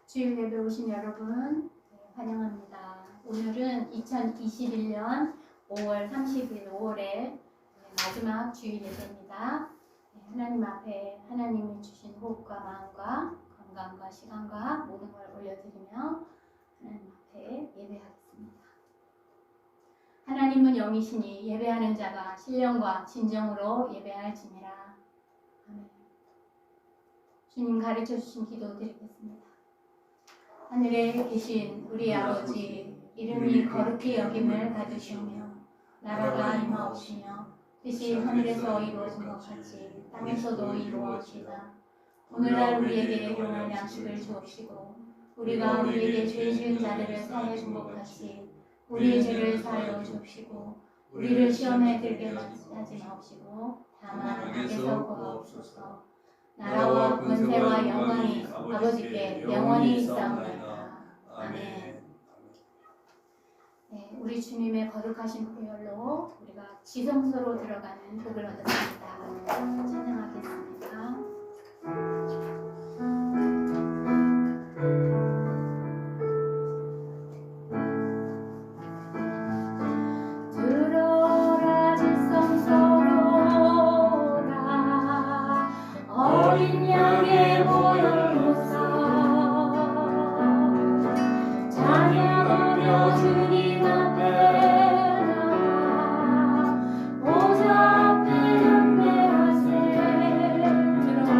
주일 예배 오신 여러분 환영합니다. 오늘은 2021년 5월 30일 5월의 마지막 주일 예배입니다. 하나님 앞에 하나님이 주신 호흡과 마음과 건강과 시간과 모든 걸 올려드리며 하나님 앞에 예배하겠습니다. 하나님은 영이시니 예배하는 자가 신령과 진정으로 예배할지니라. 아멘. 주님 가르쳐 주신 기도 드리겠습니다. 하늘에 계신 우리 아버지, 이름이 거룩히 여김을 받으시오며 나라가 임하옵시며 뜻이 하늘에서 이루어진 것 같이 땅에서도 이루어지이다. 오늘날 우리에게 일용할 양식을 주옵시고 우리가 우리에게 죄 지은 자들을 사하여 준 것 같이 우리의 죄를 사하여 주옵시고 우리를 시험에 들게 하지 마옵시고 다만 악에서 구하옵소서. 나라와 권세와 영광이 아버지께 영원히 있사옵나이다. 아멘. 네, 우리 주님의 거룩하신 보혈로 우리가 지성소로 들어가는 복을 얻었습니다. 찬양하겠습니다. 들어라 지성소로라 어린 양의 보혈로서 찬양하며 주님 앞에 나와 보좌 앞에 경배하세. 들어라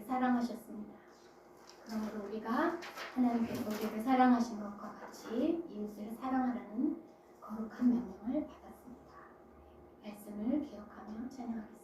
사랑하셨습니다. 그러므로 우리가 하나님께서 우리를 사랑하신 것과 같이 이웃을 사랑하라는 거룩한 명령을 받았습니다. 말씀을 기억하며 찬양하겠습니다.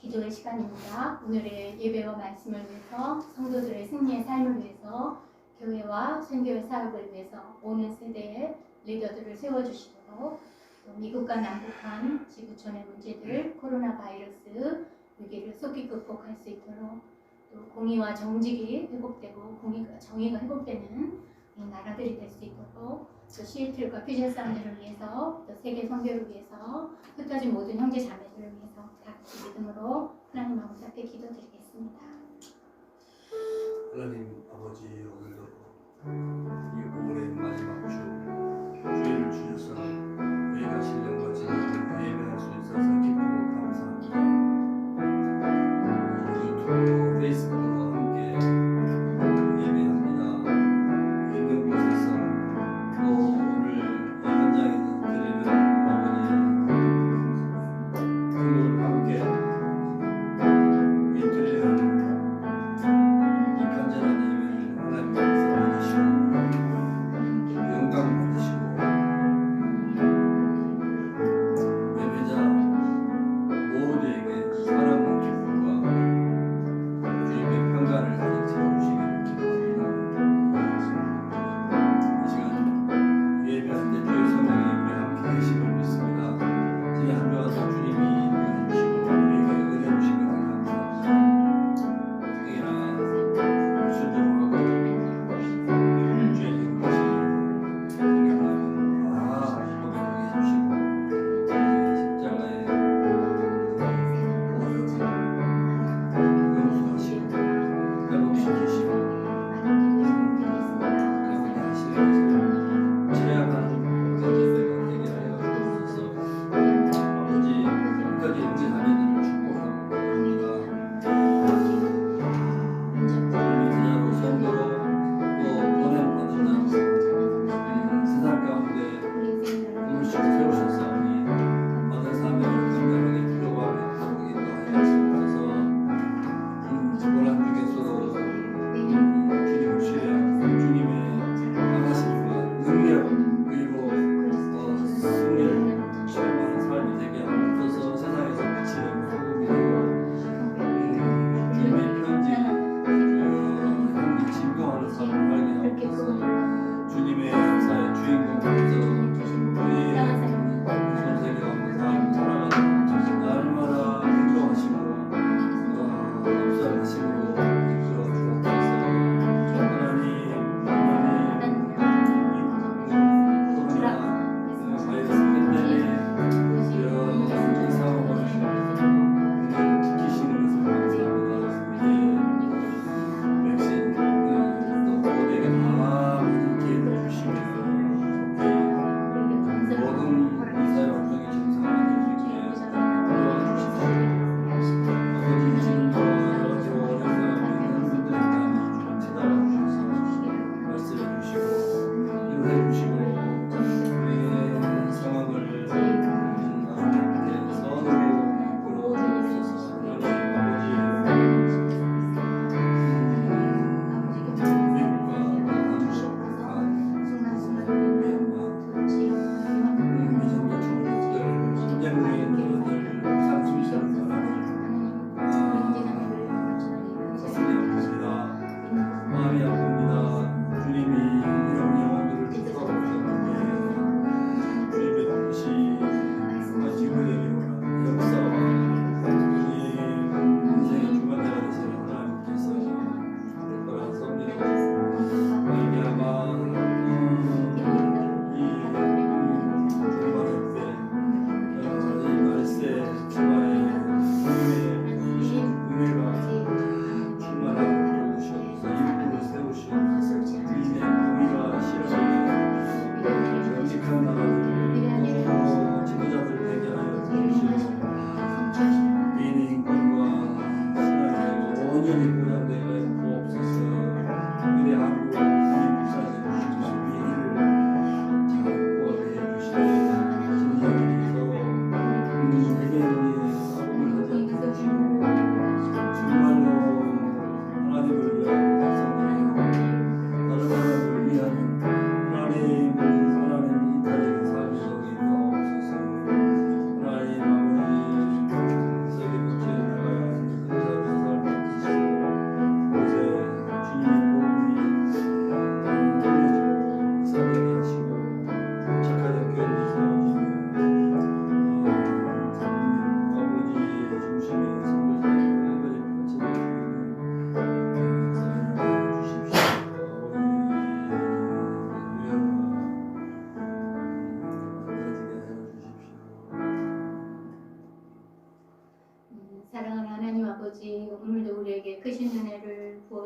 기도의 시간입니다. 오늘의 예배와 말씀을 위해서, 성도들의 승리의 삶을 위해서, 교회와 선교의 사역을 위해서 오는 세대의 리더들을 세워주시도록, 또 미국과 남북한 지구촌의 문제들, 코로나 바이러스 위기를 속히 극복할 수 있도록, 또 공의와 정직이 회복되고 정의가 회복되는 이 나라들이 될 수 있도록, 또 시애틀과 퓨전 사람들을 위해서, 또 세계 선교를 위해서, 흩어진 모든 형제 자매들을 위해서 다 같이 믿음으로 하나님 아버지 앞에 기도드리겠습니다. 하나님 아버지, 오늘도 이 5월의 마지막 주일을 주셔서 우리가 신령과 진정으로 예배할 수 있어서 기쁘고 감사합니다. 유튜브, 페이스북과 함께 예배합니다. 있는 곳에서 또 오늘 이 현장에서 드리는 아버지의 부모님과 함께 이 드리는 이 간절한 예배를 하나님께서 받으시고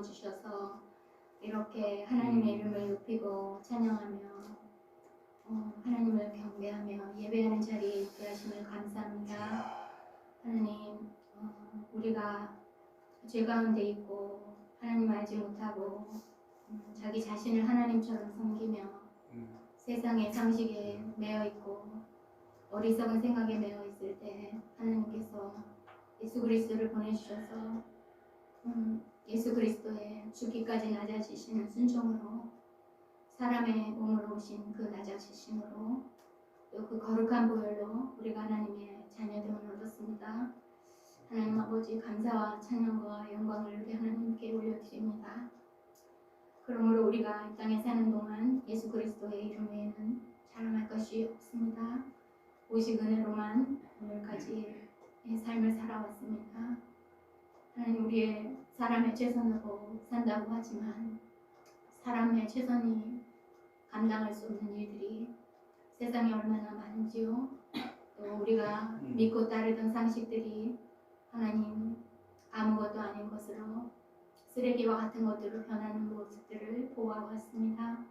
부어주셔서 이렇게 하나님의 이름을 높이고 찬양하며 하나님을 경배하며 예배하는 자리에 있게 하심을 감사합니다. 하나님, 우리가 죄 가운데 있고 하나님 알지 못하고 자기 자신을 하나님처럼 섬기며 세상의 상식에 매여 있고 어리석은 생각에 매여 있을 때 하나님께서 예수 그리스도를 보내주셔서 예수 그리스도의 죽기까지 낮아지시는 순종으로 사람의 몸으로 오신 그 낮아지심으로 또 그 거룩한 보혈로 우리가 하나님의 자녀됨을 얻었습니다. 하나님 아버지 감사와 찬양과 영광을 우리 하나님께 올려드립니다. 그러므로 우리가 이 땅에 사는 동안 예수 그리스도의 이름 외에는 자랑할 것이 없습니다. 오직 은혜로만 오늘까지의 삶을 살아왔습니다. 하나님, 우리의 사람의 최선으로 산다고 하지만 사람의 최선이 감당할 수 없는 일들이 세상에 얼마나 많은지요. 또 우리가 믿고 따르던 상식들이 하나님 아무것도 아닌 것으로 쓰레기와 같은 것들로 변하는 모습들을 보아왔습니다.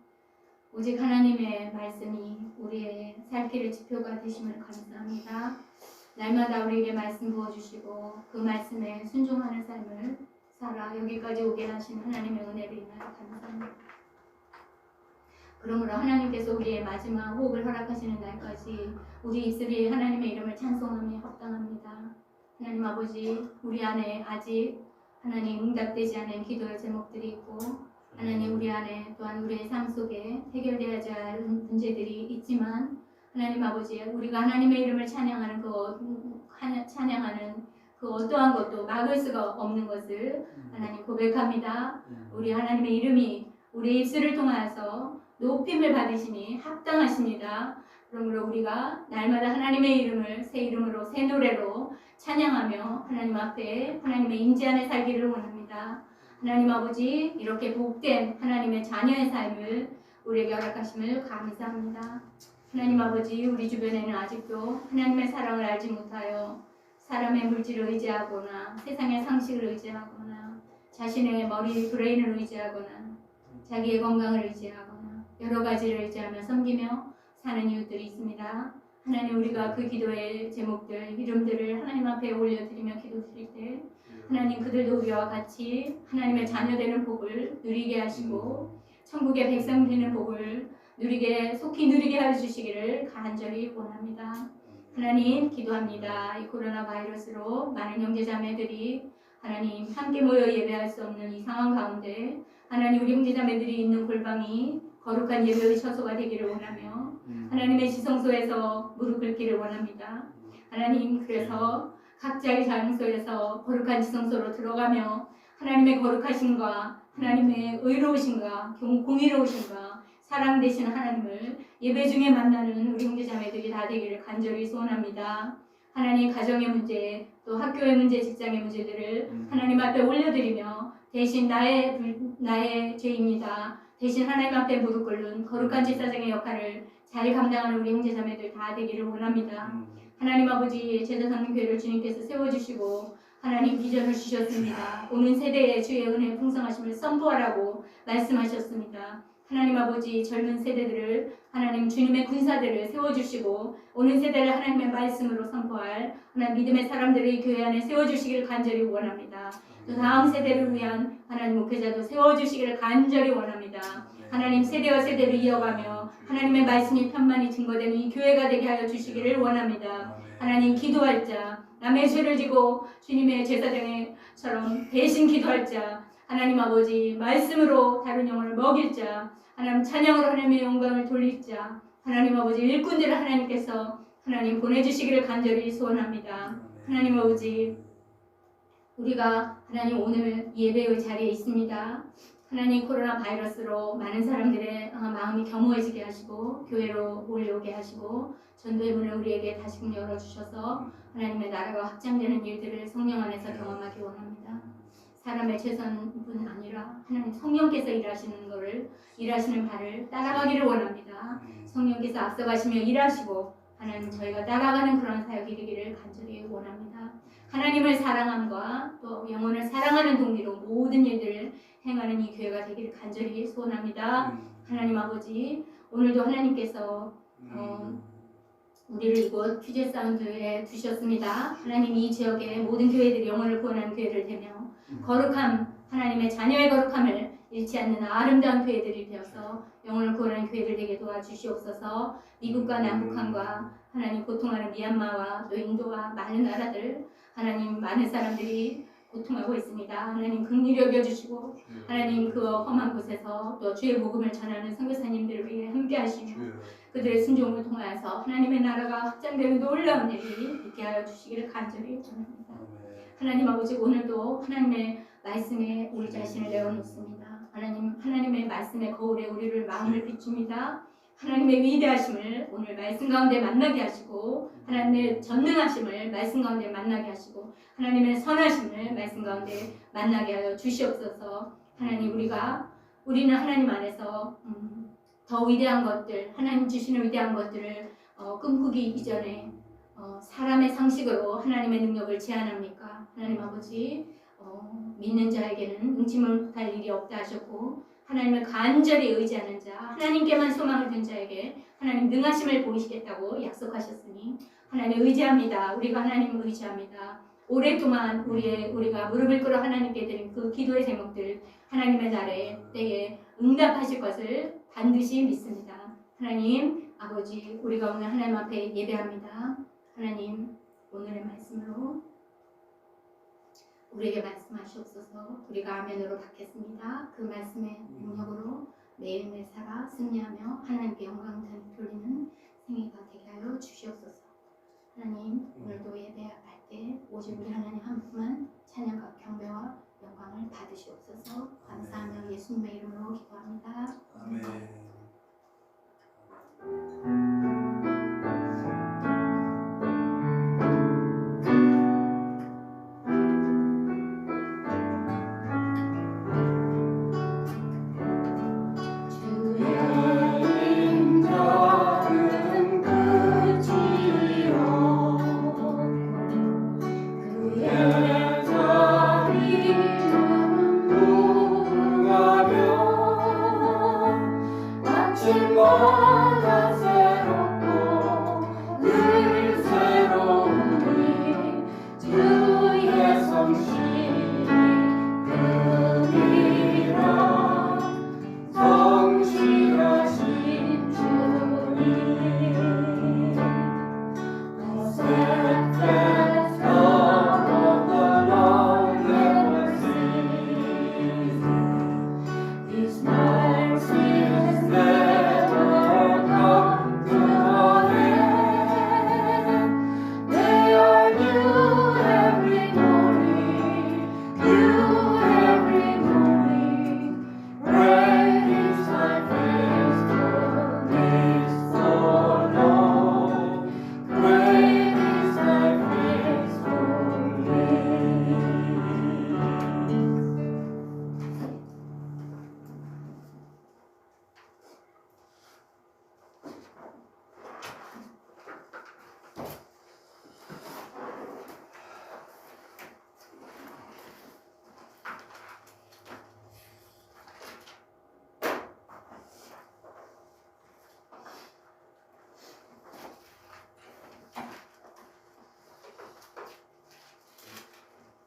오직 하나님의 말씀이 우리의 살 길의 지표가 되심을 감사합니다. 날마다 우리에게 말씀 부어주시고 그 말씀에 순종하는 삶을 살아 여기까지 오게 하신 하나님의 은혜를 인하여 감사합니다. 그러므로 하나님께서 우리의 마지막 호흡을 허락하시는 날까지 우리 입술이 하나님의 이름을 찬송함에 합당합니다. 하나님 아버지, 우리 안에 아직 하나님 응답되지 않은 기도의 제목들이 있고 하나님 우리 안에 또한 우리의 삶 속에 해결되어야 할 문제들이 있지만 하나님 아버지, 우리가 하나님의 이름을 찬양하는 그 어떠한 것도 막을 수가 없는 것을 하나님 고백합니다. 우리 하나님의 이름이 우리 입술을 통하여서 높임을 받으심이 합당하십니다. 그러므로 우리가 날마다 하나님의 이름을 새 이름으로 새 노래로 찬양하며 하나님 앞에 하나님의 임재 안에 살기를 원합니다. 하나님 아버지, 이렇게 복된 하나님의 자녀의 삶을 우리에게 허락하심을 감사합니다. 하나님 아버지, 우리 주변에는 아직도 하나님의 사랑을 알지 못하여 사람의 물질을 의지하거나 세상의 상식을 의지하거나 자신의 머리 브레인을 의지하거나 자기의 건강을 의지하거나 여러 가지를 의지하며 섬기며 사는 이웃들이 있습니다. 하나님, 우리가 그 기도의 제목들, 이름들을 하나님 앞에 올려드리며 기도드릴 때 하나님 그들도 우리와 같이 하나님의 자녀 되는 복을 누리게 하시고 천국의 백성 되는 복을 속히 누리게 해주시기를 간절히 원합니다. 하나님, 기도합니다. 이 코로나 바이러스로 많은 형제자매들이 하나님 함께 모여 예배할 수 없는 이 상황 가운데 하나님 우리 형제자매들이 있는 골방이 거룩한 예배의 처소가 되기를 원하며 하나님의 지성소에서 무릎 꿇기를 원합니다. 하나님, 그래서 각자의 장소에서 거룩한 지성소로 들어가며 하나님의 거룩하심과 하나님의 의로우심과 공의로우심과 사랑 되신 하나님을 예배 중에 만나는 우리 형제자매들이 다 되기를 간절히 소원합니다. 하나님, 가정의 문제, 또 학교의 문제, 직장의 문제들을 하나님 앞에 올려드리며 대신 나의 죄입니다. 대신 하나님 앞에 무릎 꿇는 거룩한 제사장의 역할을 잘 감당하는 우리 형제자매들 다 되기를 원합니다. 하나님 아버지, 제자성령 교회를 주님께서 세워주시고 하나님 비전을 주셨습니다. 오는 세대에 주의 은혜의 풍성하심을 선포하라고 말씀하셨습니다. 하나님 아버지, 젊은 세대들을 하나님 주님의 군사들을 세워주시고 오는 세대를 하나님의 말씀으로 선포할 하나님 믿음의 사람들을 교회 안에 세워주시기를 간절히 원합니다. 또 다음 세대를 위한 하나님 목회자도 세워주시기를 간절히 원합니다. 하나님, 세대와 세대를 이어가며 하나님의 말씀이 편만히 증거되는 이 교회가 되게 하여 주시기를 원합니다. 하나님, 기도할 자, 남의 죄를 지고 주님의 제사장처럼 대신 기도할 자, 하나님 아버지, 말씀으로 다른 영혼을 먹일 자, 하나님 찬양으로 하나님의 영광을 돌릴 자, 하나님 아버지, 일꾼들을 하나님께서 하나님 보내주시기를 간절히 소원합니다. 하나님 아버지, 우리가 하나님 오늘 예배의 자리에 있습니다. 하나님, 코로나 바이러스로 많은 사람들의 마음이 겸허해지게 하시고 교회로 몰려오게 하시고 전도의 문을 우리에게 다시금 열어주셔서 하나님의 나라가 확장되는 일들을 성령 안에서 경험하기 원합니다. 사람의 최선뿐 아니라 하나님 성령께서 일하시는 바를 따라가기를 원합니다. 성령께서 앞서가시며 일하시고 하나님 저희가 따라가는 그런 사역이 되기를 간절히 원합니다. 하나님을 사랑함과 또 영혼을 사랑하는 동기로 모든 일들을 행하는 이 교회가 되기를 간절히 소원합니다. 하나님 아버지, 오늘도 하나님께서 우리를 이곳 퓨제 사운드에 두셨습니다. 하나님 이 지역의 모든 교회들이 영혼을 구원하는 교회를 되며 거룩함, 하나님의 자녀의 거룩함을 잃지 않는 아름다운 교회들이 되어서 영혼을 구원하는 교회들 되게 도와주시옵소서. 미국과 남북한과 하나님 고통하는 미얀마와 또 인도와 많은 나라들 하나님 많은 사람들이 고통하고 있습니다. 하나님 긍휼히 여겨주시고 하나님 그 험한 곳에서 또 주의 복음을 전하는 선교사님들을 위해 함께 하시며 그들의 순종을 통하여서 하나님의 나라가 확장되는 놀라운 일이 있게 하여 주시기를 간절히 원합니다. 하나님 아버지, 오늘도 하나님의 말씀에 우리 자신을 내어놓습니다. 하나님의 말씀의 거울에 우리를 마음을 비춥니다. 하나님의 위대하심을 오늘 말씀 가운데 만나게 하시고 하나님의 전능하심을 말씀 가운데 만나게 하시고 하나님의 선하심을 말씀 가운데 만나게 하여 주시옵소서. 하나님 우리는 하나님 안에서 더 위대한 것들, 하나님 주시는 위대한 것들을 꿈꾸기 이전에 사람의 상식으로 하나님의 능력을 제한합니까? 하나님 아버지, 믿는 자에게는 응침을 못할 일이 없다 하셨고 하나님을 간절히 의지하는 자, 하나님께만 소망을 둔 자에게 하나님 능하심을 보이시겠다고 약속하셨으니 하나님 의지합니다. 우리가 하나님을 의지합니다. 오랫동안 우리가 무릎을 꿇어 하나님께 드린 그 기도의 제목들 하나님의 날에 때에 응답하실 것을 반드시 믿습니다. 하나님 아버지, 우리가 오늘 하나님 앞에 예배합니다. 하나님 오늘의 말씀으로 우리에게 말씀하시옵소서. 우리가 아멘으로 받겠습니다. 그 말씀의 능력으로 매일매일 살아 승리하며 하나님께 영광 돌리는 생애가 되게 하여 주시옵소서. 하나님 오늘도 예배할 때 오직 우리 하나님 한 분만 찬양과 경배와 영광을 받으시옵소서. 감사하며 예수님의 이름으로 기도합니다. 아멘.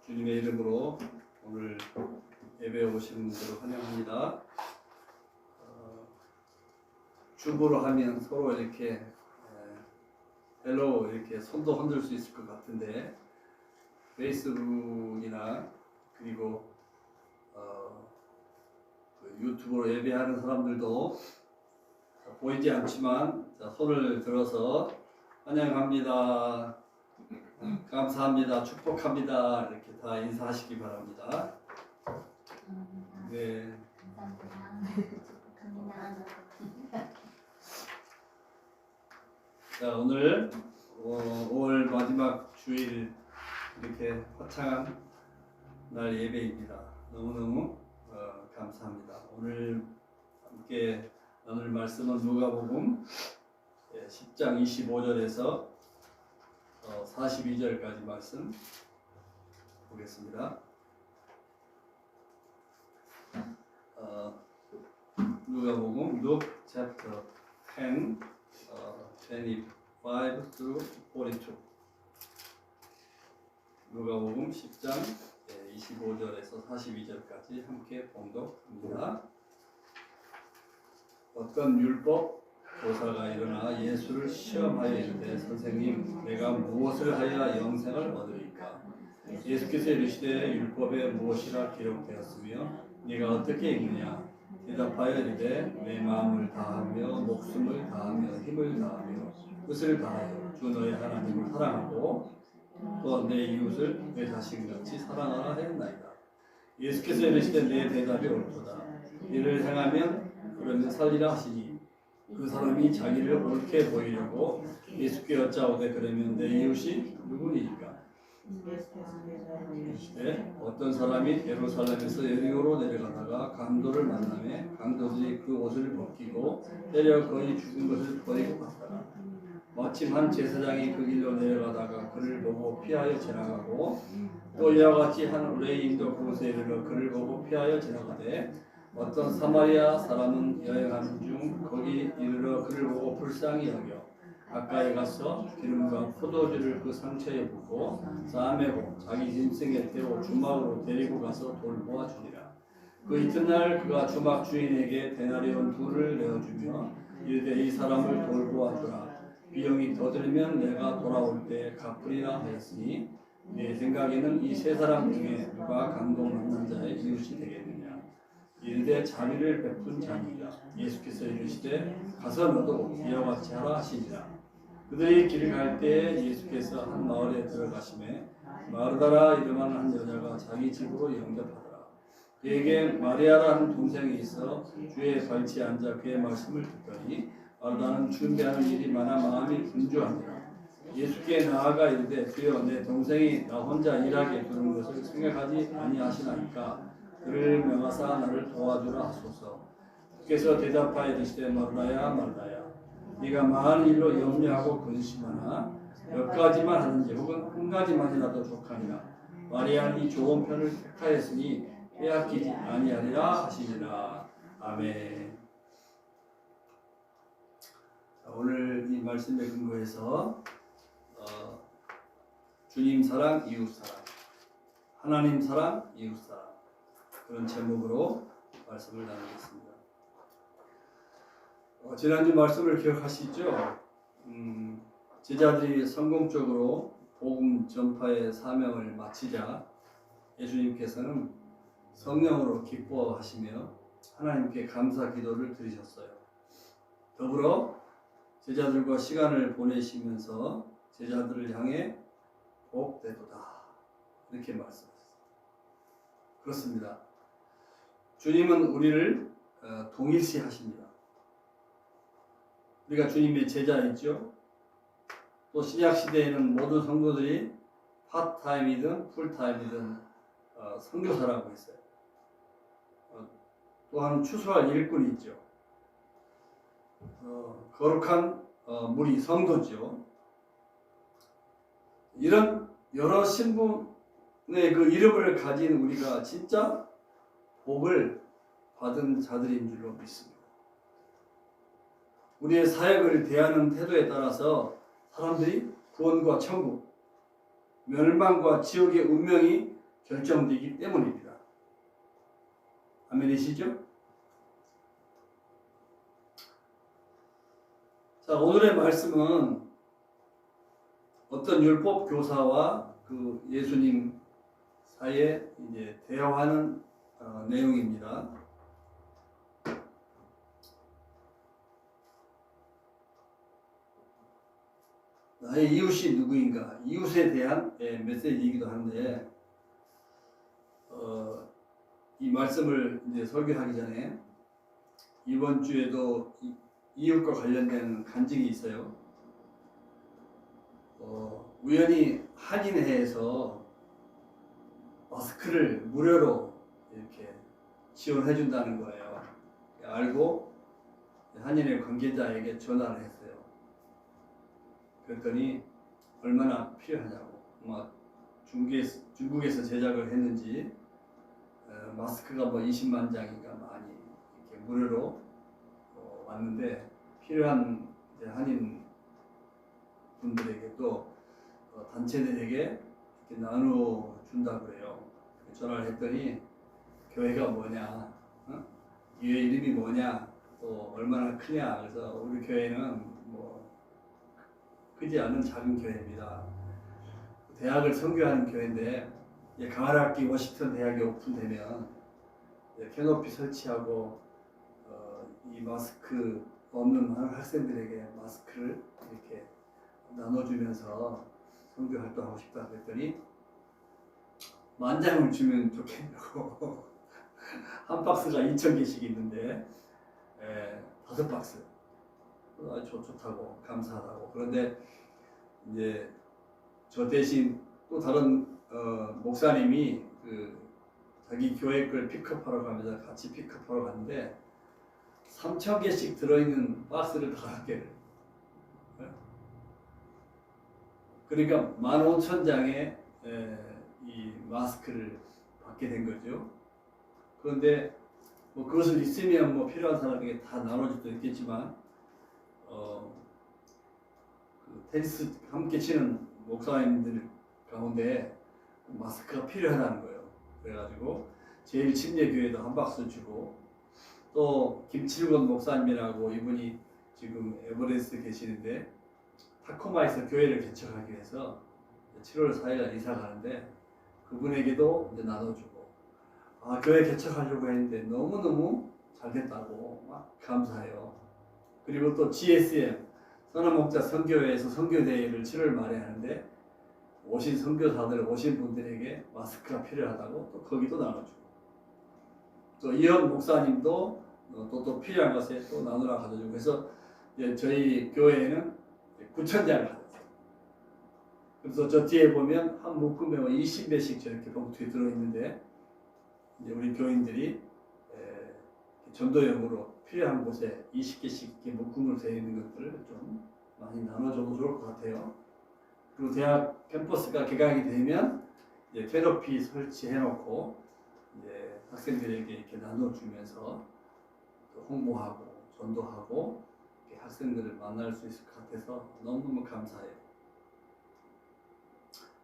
주님의 이름으로 오늘 예배에 오신 분들을 환영합니다. 줌으로 하면 서로 이렇게 헬로 이렇게 손도 흔들 수 있을 것 같은데 페이스북이나 그리고 그 유튜브로 예배하는 사람들도 보이지 않지만 손을 들어서 환영합니다. 감사합니다. 축복합니다. 이렇게 다 인사하시기 바랍니다. 네. 감사합니다. 축복합니다. 자, 오늘 5월 마지막 주일 이렇게 화창한 날 예배입니다. 너무너무 감사합니다. 오늘 함께 나눌 말씀은 누가복음 10장 10장 25절에서 42절까지 말씀 보겠습니다. 누가복음 Luke chapter 10, 25 through 42. 누가복음 10장 25절에서 42절까지 함께 봉독합니다. 어떤 율법 교사가 일어나 예수를 시험하여 이르되 선생님 내가 무엇을 하여야 영생을 얻으리까? 예수께서 이르시되 율법에 무엇이라 기록되었으며 네가 어떻게 읽느냐? 대답하여 이르되 내 마음을 다하며 목숨을 다하며 힘을 다하며 뜻을 다하여 주 너의 하나님을 사랑하고 또 내 이웃을 내 자신같이 사랑하라 하였나이다. 예수께서 이르시되 내 대답이 옳도다. 이를 행하면 그러면 살리라 하시니 그 사람이 자기를 옳게 보이려고 예수께 여짜오되 그러면 내 이웃이 누구니까? 어떤 사람이 예루살렘에서 여리고로 내려가다가 강도를 만나매 강도들이 그 옷을 벗기고 때려 거의 죽은 것을 버리고 갔다가 마침 한 제사장이 그 길로 내려가다가 그를 보고 피하여 지나가고 또 이와 같이 한 의뢰인도 그곳에 이르러 그를 보고 피하여 지나가되 어떤 사마리아 사람은 여행하는 중 거기 이르러 그를 보고 불쌍히 여겨 가까이 가서 기름과 포도주를 그 상처에 붓고 싸매고 자기 짐승에 태워 주막으로 데리고 가서 돌보아 주니라. 그 이튿날 그가 주막 주인에게 데나리온 2를 내어주며 이르되 이 사람을 돌보아 주라. 비용이 더 들면 내가 돌아올 때 갚으리라 하였으니 내 생각에는 이 세 사람 중에 누가 강도 만난 자의 이웃이 되겠느냐? 이르되 자비를 베푼 자니라. 예수께서 이르시되 가서 너도 이와 같이 하라 하시니라. 그들이 길을 갈 때 예수께서 한 마을에 들어가시매 마르다라 이름하는 한 여자가 자기 집으로 영접하더라. 그에게 마리아라는 동생이 있어 주의 발치에 앉아 그의 말씀을 듣더니 마르다는 준비하는 일이 많아 마음이 분주하니라. 예수께 나아가 이르되 주여 내 동생이 나 혼자 일하게 두는 것을 생각하지 아니하시나이까 그를 명하사 나를 도와주라 하소서. 주께서 대답하여 이르시되 마르다야 마르다야 네가 많은 일로 염려하고 근심하나 몇 가지만 하든지 혹은 한 가지만이라도 족하니라. 마리아는 이 좋은 편을 택하였으니 빼앗기지 아니하리라 하시니라. 아멘. 오늘 이 말씀에 근거해서 주님 사랑, 이웃 사랑, 하나님 사랑, 이웃 사랑 그런 제목으로 말씀을 나누겠습니다. 지난주 말씀을 기억하시죠? 제자들이 성공적으로 복음 전파의 사명을 마치자 예수님께서는 성령으로 기뻐하시며 하나님께 감사 기도를 드리셨어요. 더불어 제자들과 시간을 보내시면서 제자들을 향해 복되도다 이렇게 말씀하셨어요. 그렇습니다. 주님은 우리를 동일시 하십니다. 우리가 주님의 제자이죠. 또 신약시대에는 모든 성도들이 파트타임이든 풀타임이든 선교사라고 했어요. 또한 추수할 일꾼이 있죠. 거룩한 무리 성도죠. 이런 여러 신분의 그 이름을 가진 우리가 진짜 복을 받은 자들인 줄로 믿습니다. 우리의 사역을 대하는 태도에 따라서 사람들이 구원과 천국, 멸망과 지옥의 운명이 결정되기 때문입니다. 아멘이시죠? 자, 오늘의 말씀은 어떤 율법 교사와 그 예수님 사이에 이제 대화하는 내용입니다. 나의 이웃이 누구인가? 이웃에 대한 메시지이기도 한데 이 말씀을 이제 설교하기 전에 이번 주에도 이웃과 관련된 간증이 있어요. 우연히 한인회에서 마스크를 무료로 이렇게 지원해 준다는 거예요. 알고 한인회 관계자에게 전화를 했어요. 그랬더니 얼마나 필요하냐고. 중국에서 제작을 했는지 마스크가 뭐 20만 장인가 많이 이렇게 무료로 왔는데 필요한 이제 한인 분들에게 또 단체들에게 이렇게 나누어 준다고 그래요. 전화를 했더니 교회가 뭐냐, 교회 이름이 뭐냐, 또 얼마나 크냐. 그래서 우리 교회는 뭐 크지 않은 작은 교회입니다. 대학을 선교하는 교회인데 가을학기 워싱턴 대학이 오픈되면 캐노피 설치하고 이 마스크 없는 학생들에게 마스크를 이렇게 나눠주면서 선교 활동하고 싶다 그랬더니 10,000장을 주면 좋겠냐고. 한 박스가 2,000개씩 있는데 5박스. 아주 좋다고 감사하다고. 그런데 이제 저 대신 또 다른 목사님이 자기 교회 걸 픽업하러 가면서 같이 픽업하러 갔는데 3,000개씩 들어있는 박스를 5개를. 그러니까 15,000장의 이 마스크를 받게 된 거죠. 그런데 뭐 그것을 있으면 뭐 필요한 사람에게 다 나눠줄 수도 있겠지만 테니스 함께 치는 목사님들 가운데 마스크가 필요하다는 거예요. 그래가지고 제일 침례 교회도 한 박스 주고 또 김칠권 목사님이라고 이분이 지금 에버레스트 계시는데 타코마에서 교회를 개척하기 위해서 7월 4일 이사 가는데 그분에게도 이제 나눠주고 교회 개척하려고 했는데 너무너무 잘 됐다고 막 감사해요. 그리고 또 GSM 선한목자 선교회에서 선교대회를 7월 말에 하는데 오신 선교사들 오신 분들에게 마스크가 필요하다고 또 거기도 나눠주고 또 이현 목사님도 또 필요한 것에 또 나누라 가져주고 그래서 저희 교회에는 9,000장을 받았어요. 그래서 저 뒤에 보면 한 묶음에 20배씩 저렇게 봉투에 들어있는데 이제 우리 교인들이 전도용으로 필요한 곳에 20개씩 이렇게 묶음으로 되어 있는 것들을 좀 많이 나눠줘도 좋을 것 같아요. 그리고 대학 캠퍼스가 개강이 되면 이제 캐노피 설치해놓고 이제 학생들에게 이렇게 나눠주면서 홍보하고 전도하고 이렇게 학생들을 만날 수 있을 것 같아서 너무너무 감사해요.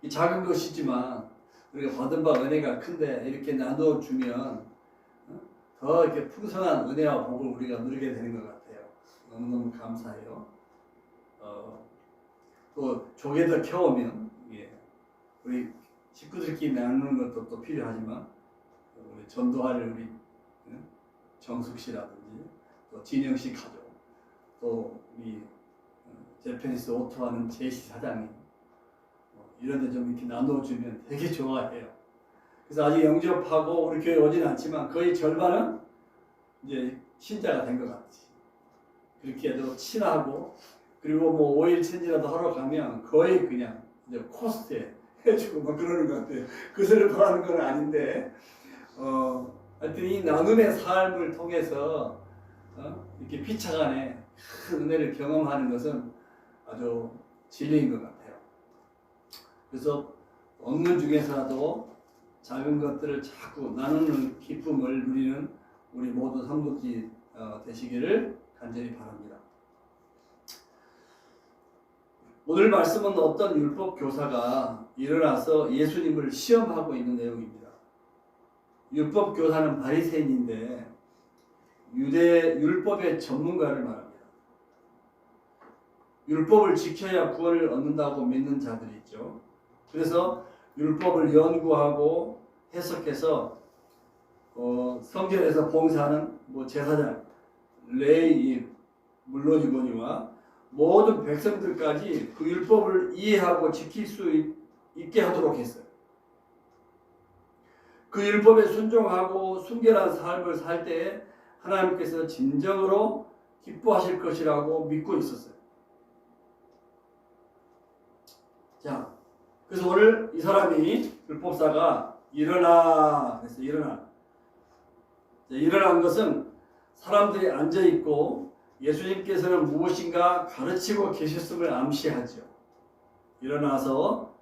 이 작은 것이지만 우리가 받은 바 은혜가 큰데 이렇게 나눠주면 더 이렇게 풍성한 은혜와 복을 우리가 누리게 되는 것 같아요. 너무너무 감사해요. 또 조개도 키우면 우리 식구들끼리 나누는 것도 또 필요하지만 우리 전도할 우리 정숙 씨라든지 또 진영 씨 가족 또 우리 제페니스 오토하는 제시 사장님 이런 데 좀 이렇게 나눠주면 되게 좋아해요. 그래서 아직 영접하고 우리 교회 오진 않지만 거의 절반은 이제 신자가 된 것 같지. 그렇게 해도 친하고 그리고 뭐 오일 체인지라도 하러 가면 거의 그냥 이제 코스트에 해주고 막 그러는 것 같아요. 그것을 바라는 건 아닌데 하여튼 이 나눔의 삶을 통해서 이렇게 피차간에 큰 은혜를 경험하는 것은 아주 진리인 것 같아요. 그래서 얻는 중에서라도 작은 것들을 자꾸 나누는 기쁨을 누리는 우리 모두 성도들 되시기를 간절히 바랍니다. 오늘 말씀은 어떤 율법 교사가 일어나서 예수님을 시험하고 있는 내용입니다. 율법 교사는 바리새인인데 유대 율법의 전문가를 말합니다. 율법을 지켜야 구원을 얻는다고 믿는 자들이 있죠. 그래서 율법을 연구하고 해석해서 성전에서 봉사하는 제사장, 레위인 물론이거니와 모든 백성들까지 그 율법을 이해하고 지킬 수 있게 하도록 했어요. 그 율법에 순종하고 순결한 삶을 살 때에 하나님께서 진정으로 기뻐하실 것이라고 믿고 있었어요. 자, 그래서 오늘 이 사람이 율법사가 일어나 그래서 일어난 것은 사람들이 앉아 있고 예수님께서는 무엇인가 가르치고 계셨음을 암시하죠. 일어나서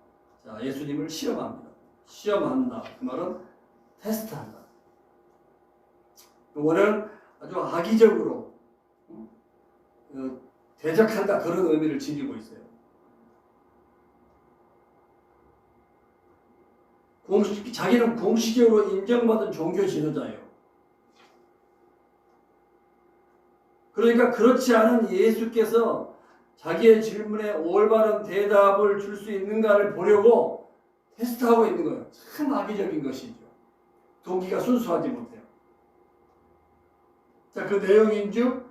자, 예수님을 시험합니다. 시험한다. 그 말은 테스트한다. 이거는 아주 악의적으로 대적한다 그런 의미를 지니고 있어요. 자기는 공식적으로 인정받은 종교 지도자예요. 그러니까 그렇지 않은 예수께서 자기의 질문에 올바른 대답을 줄 수 있는가를 보려고 테스트하고 있는 거예요. 참 악의적인 것이죠. 동기가 순수하지 못해요. 자, 그 내용인즉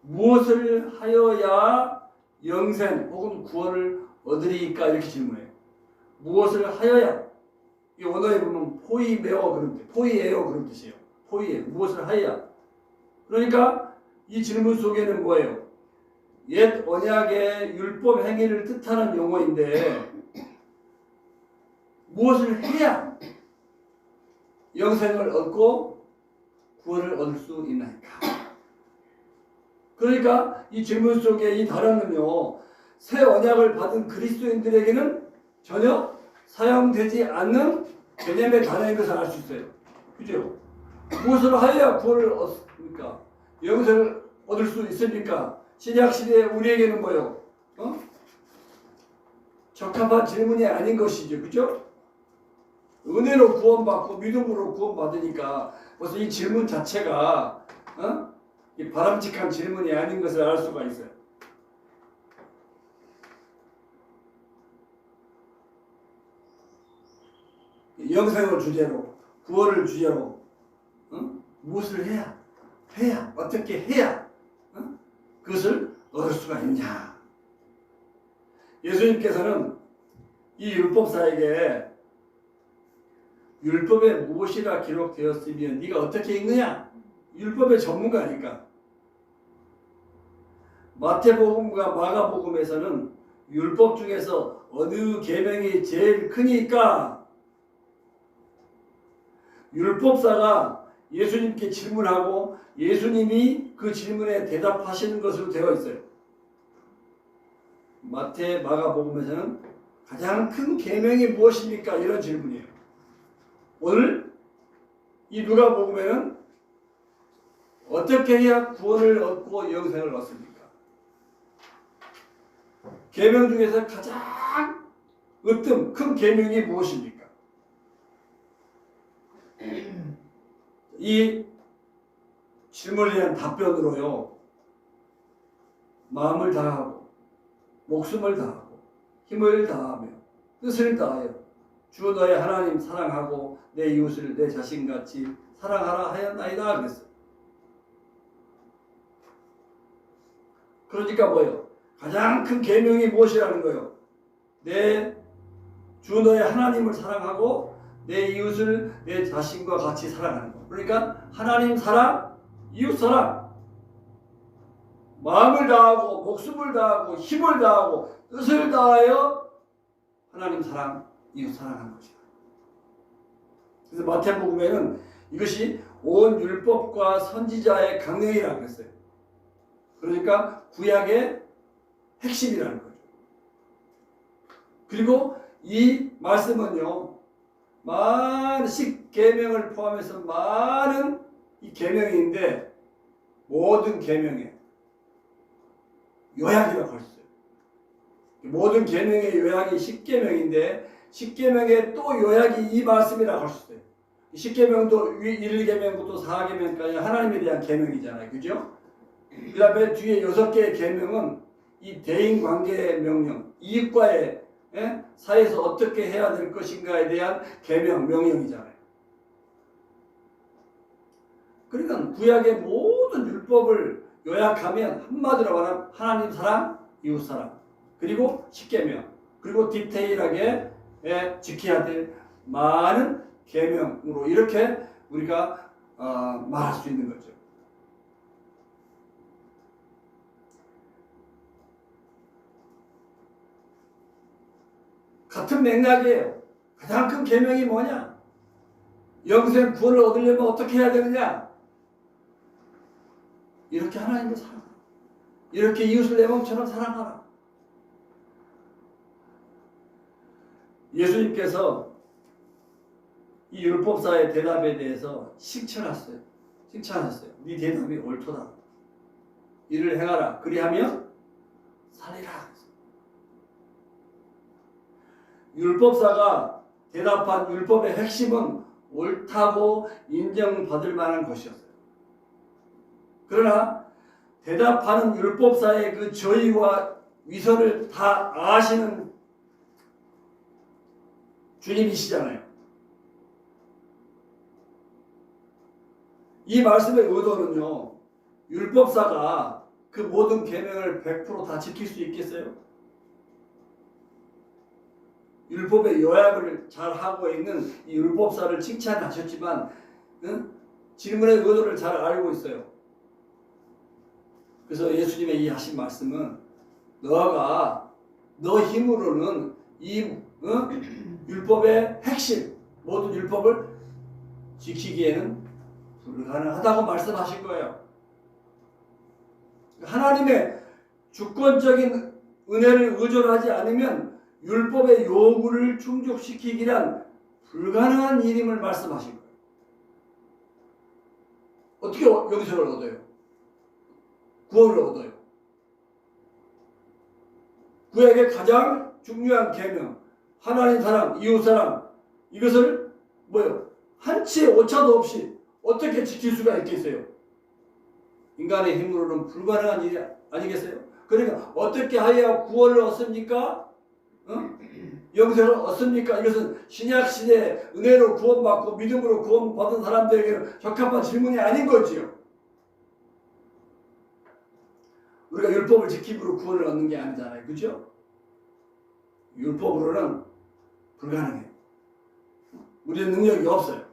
무엇을 하여야 영생 혹은 구원을 얻으리까 이렇게 질문해요. 무엇을 하여야 이 언어에 보면 포이메어 그런 뜻, 포이에요 그런 뜻이에요. 포이에 무엇을 하여야. 그러니까 이 질문 속에는 뭐예요? 옛 언약의 율법 행위를 뜻하는 용어인데 무엇을 해야 영생을 얻고 구원을 얻을 수 있나이까? 그러니까 이 질문 속에 이 단어는요, 새 언약을 받은 그리스도인들에게는 전혀 사용되지 않는 개념의 단어인 것을 알 수 있어요. 그죠? 무엇을 하여야 구원을 얻습니까? 영생을 얻을 수 있습니까? 신약시대에 우리에게는 뭐요? 적합한 질문이 아닌 것이죠. 그죠? 은혜로 구원받고 믿음으로 구원받으니까 벌써 이 질문 자체가 이 바람직한 질문이 아닌 것을 알 수가 있어요. 영생을 주제로, 구원을 주제로 무엇을 해야 어떻게 해야 그것을 얻을 수가 있냐. 예수님께서는 이 율법사에게 율법에 무엇이라 기록되었으면 네가 어떻게 읽느냐? 율법의 전문가니까. 마태복음과 마가복음에서는 율법 중에서 어느 계명이 제일 크니까 율법사가 예수님께 질문하고 예수님이 그 질문에 대답하시는 것으로 되어 있어요. 마태, 마가복음에서는 가장 큰 계명이 무엇입니까? 이런 질문이에요. 오늘 이 누가복음에는 어떻게 해야 구원을 얻고 영생을 얻습니까? 계명 중에서 가장 으뜸 큰 계명이 무엇입니까? 이 질문에 대한 답변으로요, 마음을 다하고 목숨을 다하고 힘을 다하며 뜻을 다하여 주 너의 하나님 사랑하고 내 이웃을 내 자신같이 사랑하라 하였나이다 그랬어요. 그러니까 뭐예요? 가장 큰 계명이 무엇이라는 거예요? 내 주 너의 하나님을 사랑하고 내 이웃을 내 자신과 같이 사랑하는 거. 그러니까 하나님 사랑, 이웃 사랑, 마음을 다하고 목숨을 다하고 힘을 다하고 뜻을 다하여 하나님 사랑, 이웃 사랑하는 것이다. 그래서 마태복음에는 이것이 온 율법과 선지자의 강령이라고 했어요. 그러니까 구약의 핵심이라는 거죠. 그리고 이 말씀은요, 많은 십계명을 포함해서 많은 이 계명인데 모든 계명의 요약이라고 할 수 있어요. 모든 계명의 요약이 십계명인데 십계명의 또 요약이 이 말씀이라고 할 수 있어요. 십계명도 1계명부터 4계명까지 하나님에 대한 계명이잖아요. 그죠? 그 다음에 뒤에 6개의 계명은 이 대인관계의 명령, 이익과의 사이에서 어떻게 해야 될 것인가에 대한 계명, 명령이잖아요. 그러니까 구약의 모든 율법을 요약하면 한마디로 말하면 하나님 사랑, 이웃 사랑, 그리고 십계명, 그리고 디테일하게 지켜야 될 많은 계명으로 이렇게 우리가 말할 수 있는 거죠. 같은 맥락이에요. 가장 큰 계명이 뭐냐? 영생 구원을 얻으려면 어떻게 해야 되느냐? 이렇게 하나님을 사랑하라. 이렇게 이웃을 내 몸처럼 사랑하라. 예수님께서 이 율법사의 대답에 대해서 칭찬하셨어요. 네 대답이 옳도다. 이를 행하라. 그리하면 살리라. 율법사가 대답한 율법의 핵심은 옳다고 인정받을 만한 것이었어요. 그러나 대답하는 율법사의 그 저희와 위선을 다 아시는 주님이시잖아요. 이 말씀의 의도는요, 율법사가 그 모든 계명을 100% 다 지킬 수 있겠어요? 율법의 요약을 잘 하고 있는 이 율법사를 칭찬하셨지만 질문의 의도를 잘 알고 있어요. 그래서 예수님의 이 하신 말씀은 너가 너 힘으로는 이 율법의 핵심 모든 율법을 지키기에는 불가능하다고 말씀하신 거예요. 하나님의 주권적인 은혜를 의존하지 않으면 율법의 요구를 충족시키기란 불가능한 일임을 말씀하신 거예요. 어떻게 여기서를 얻어요? 구원을 얻어요. 구약의 가장 중요한 계명, 하나님 사랑, 이웃 사랑, 이것을 뭐요? 한치의 오차도 없이 어떻게 지킬 수가 있겠어요? 인간의 힘으로는 불가능한 일이 아니겠어요? 그러니까 어떻게 하여야 구원을 얻습니까? 영생을 얻습니까? 이것은 신약시대에 은혜로 구원받고 믿음으로 구원받은 사람들에게는 적합한 질문이 아닌 거지요. 우리가 율법을 지킴으로 구원을 얻는 게 아니잖아요. 그죠? 율법으로는 불가능해요. 우리는 능력이 없어요.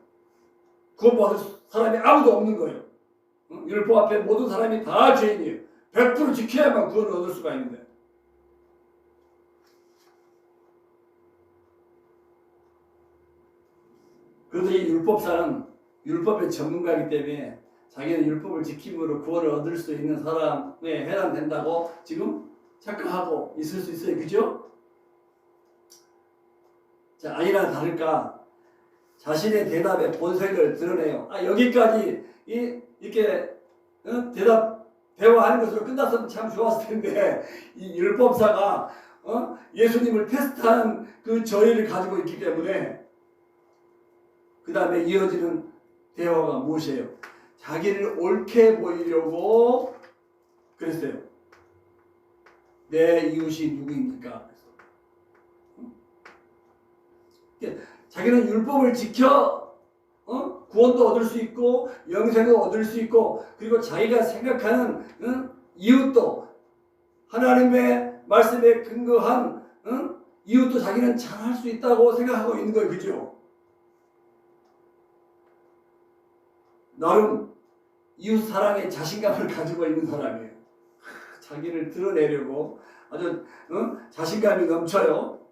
구원받을 사람이 아무도 없는 거예요. 율법 앞에 모든 사람이 다 죄인이에요. 100% 지켜야만 구원을 얻을 수가 있는데. 그런데 이 율법사는 율법의 전문가이기 때문에 자기는 율법을 지킴으로 구원을 얻을 수 있는 사람에 해당된다고 지금 착각하고 있을 수 있어요. 그죠? 자, 아니나 다를까 자신의 대답의 본색을 드러내요. 여기까지 이렇게 대답 대화하는 것으로 끝났으면 참 좋았을 텐데 이 율법사가 예수님을 테스트하는 그 저희를 가지고 있기 때문에 그 다음에 이어지는 대화가 무엇이에요? 자기를 옳게 보이려고 그랬어요. 내 이웃이 누구입니까? 자기는 율법을 지켜 구원도 얻을 수 있고 영생도 얻을 수 있고 그리고 자기가 생각하는 이웃도 하나님의 말씀에 근거한 이웃도 자기는 잘할 수 있다고 생각하고 있는 거예요. 그죠? 나름 이웃 사랑에 자신감을 가지고 있는 사람이에요. 자기를 드러내려고 아주 자신감이 넘쳐요.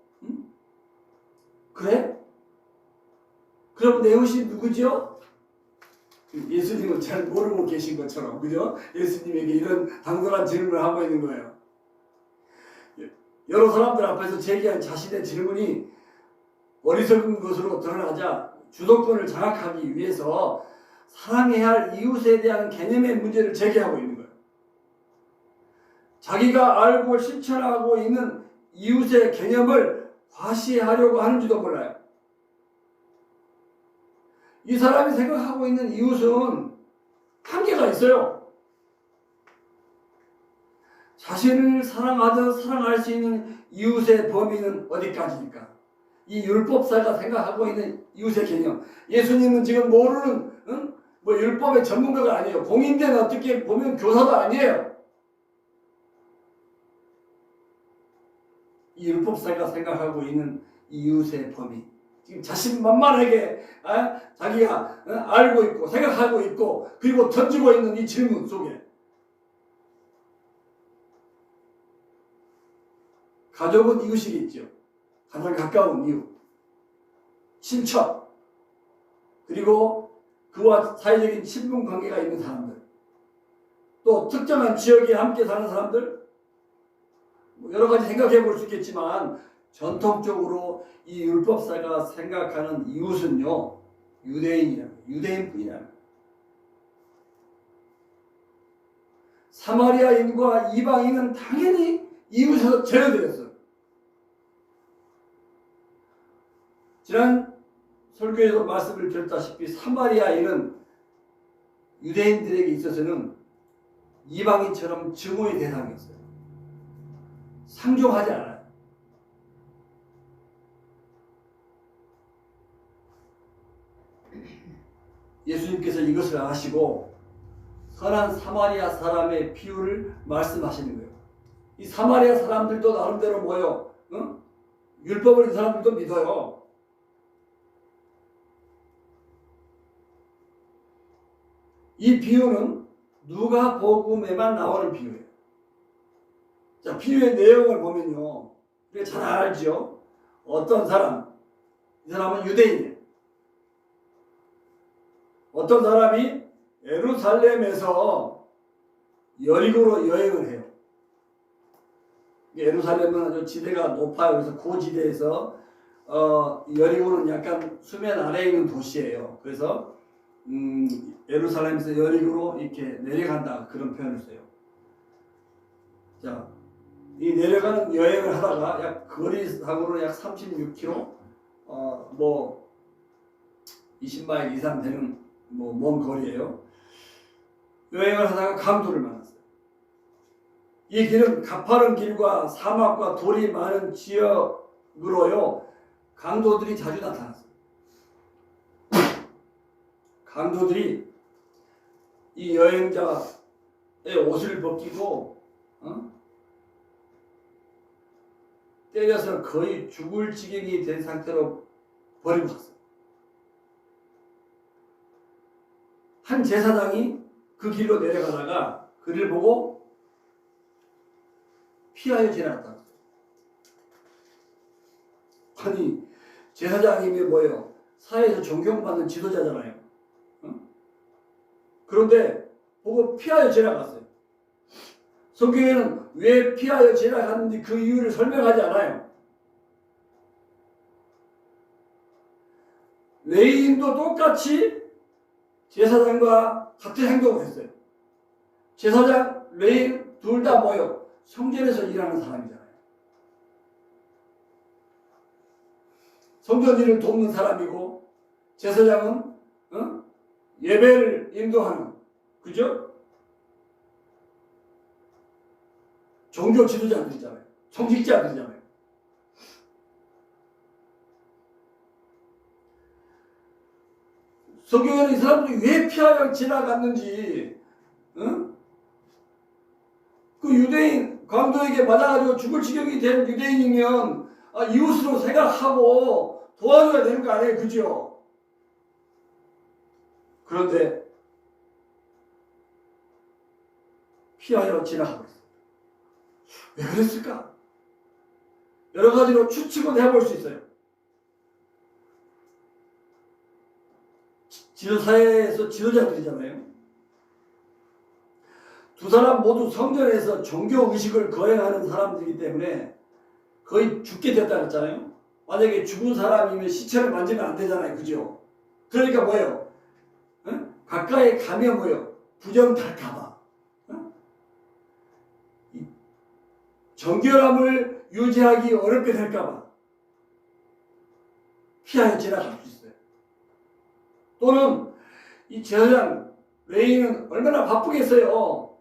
그래? 그럼 내 이웃이 누구죠? 예수님은 잘 모르고 계신 것처럼, 그죠? 예수님에게 이런 당돌한 질문을 하고 있는 거예요. 여러 사람들 앞에서 제기한 자신의 질문이 어리석은 것으로 드러나자 주도권을 장악하기 위해서 사랑해야 할 이웃에 대한 개념의 문제를 제기하고 있는 거예요. 자기가 알고 실천하고 있는 이웃의 개념을 과시하려고 하는지도 몰라요. 이 사람이 생각하고 있는 이웃은 한계가 있어요. 자신을 사랑하듯 사랑할 수 있는 이웃의 범위는 어디까지입니까? 이 율법사가 생각하고 있는 이웃의 개념. 예수님은 지금 모르는 율법의 전문가가 아니에요. 공인된 어떻게 보면 교사도 아니에요. 이 율법사가 생각하고 있는 이웃의 범위. 지금 자신만만하게 자기가 알고 있고 생각하고 있고 그리고 던지고 있는 이 질문 속에 가족은 이웃이겠죠. 가장 가까운 이웃, 친척, 그리고 그와 사회적인 친분 관계가 있는 사람들. 또 특정한 지역에 함께 사는 사람들, 뭐 여러 가지 생각해 볼 수 있겠지만 전통적으로 이 율법사가 생각하는 이웃은요, 유대인뿐이야. 사마리아인과 이방인은 당연히 이웃에서 제외되었어요. 지난 설교에서 말씀을 드렸다시피 사마리아인은 유대인들에게 있어서는 이방인처럼 증오의 대상이었어요. 상종하지 않아요. 예수님께서 이것을 아시고 선한 사마리아 사람의 비유를 말씀하시는 거예요. 이 사마리아 사람들도 나름대로 뭐요? 응? 율법을 이 사람들도 믿어요. 이 비유는 누가복음에만 나오는 비유예요. 자, 비유의 내용을 보면요, 우리가 잘 알죠. 어떤 사람, 이 사람은 유대인이에요. 어떤 사람이 예루살렘에서 여리고로 여행을 해요. 예루살렘은 아주 지대가 높아요. 그래서 그 지대에서 여리고는 약간 수면 아래에 있는 도시예요. 그래서 예루살렘에서 여리고로 이렇게 내려간다, 그런 표현을 써요. 자, 이 내려가는 여행을 하다가 약 거리상으로 약 36km, 뭐 20마일 이상 되는 뭐 먼 거리예요. 여행을 하다가 강도를 만났어요. 이 길은 가파른 길과 사막과 돌이 많은 지역으로요, 강도들이 자주 나타났어요. 강도들이 이 여행자의 옷을 벗기고 때려서 거의 죽을 지경이 된 상태로 버리고 갔어요. 한 제사장이 그 길로 내려가다가 그를 보고 피하여 지나갔다. 아니, 제사장님이 뭐예요? 사회에서 존경받는 지도자잖아요. 그런데 보고 피하여 지나갔어요. 성경에는 왜 피하여 지나갔는지 그 이유를 설명하지 않아요. 레위인도 똑같이 제사장과 같은 행동을 했어요. 제사장, 레위인 둘 다 뭐예요? 성전에서 일하는 사람이잖아요. 성전 일을 돕는 사람이고, 제사장은 예배를 인도하는, 그죠? 종교 지도자들이잖아요. 성직자들이잖아요. 성경에는 이 사람들이 왜 피하여 지나갔는지, 그 유대인 강도에게 맞아가지고 죽을 지경이 된 유대인이면 이웃으로 생각하고 도와줘야 되는 거 아니에요, 그죠? 그런데 피하여 지나가고 있어요. 왜 그랬을까? 여러 가지로 추측은 해볼 수 있어요. 지도사회에서 지도자들이잖아요. 두 사람 모두 성전에서 종교의식을 거행하는 사람들이기 때문에 거의 죽게 됐다 그랬잖아요. 만약에 죽은 사람이면 시체를 만지면 안 되잖아요, 그죠? 그러니까 뭐예요? 가까이 가면 뭐예요? 부정탈까봐. 정결함을 유지하기 어렵게 될까봐 피하여 지나갈 수 있어요. 또는 이 제사장 레위인은 얼마나 바쁘겠어요.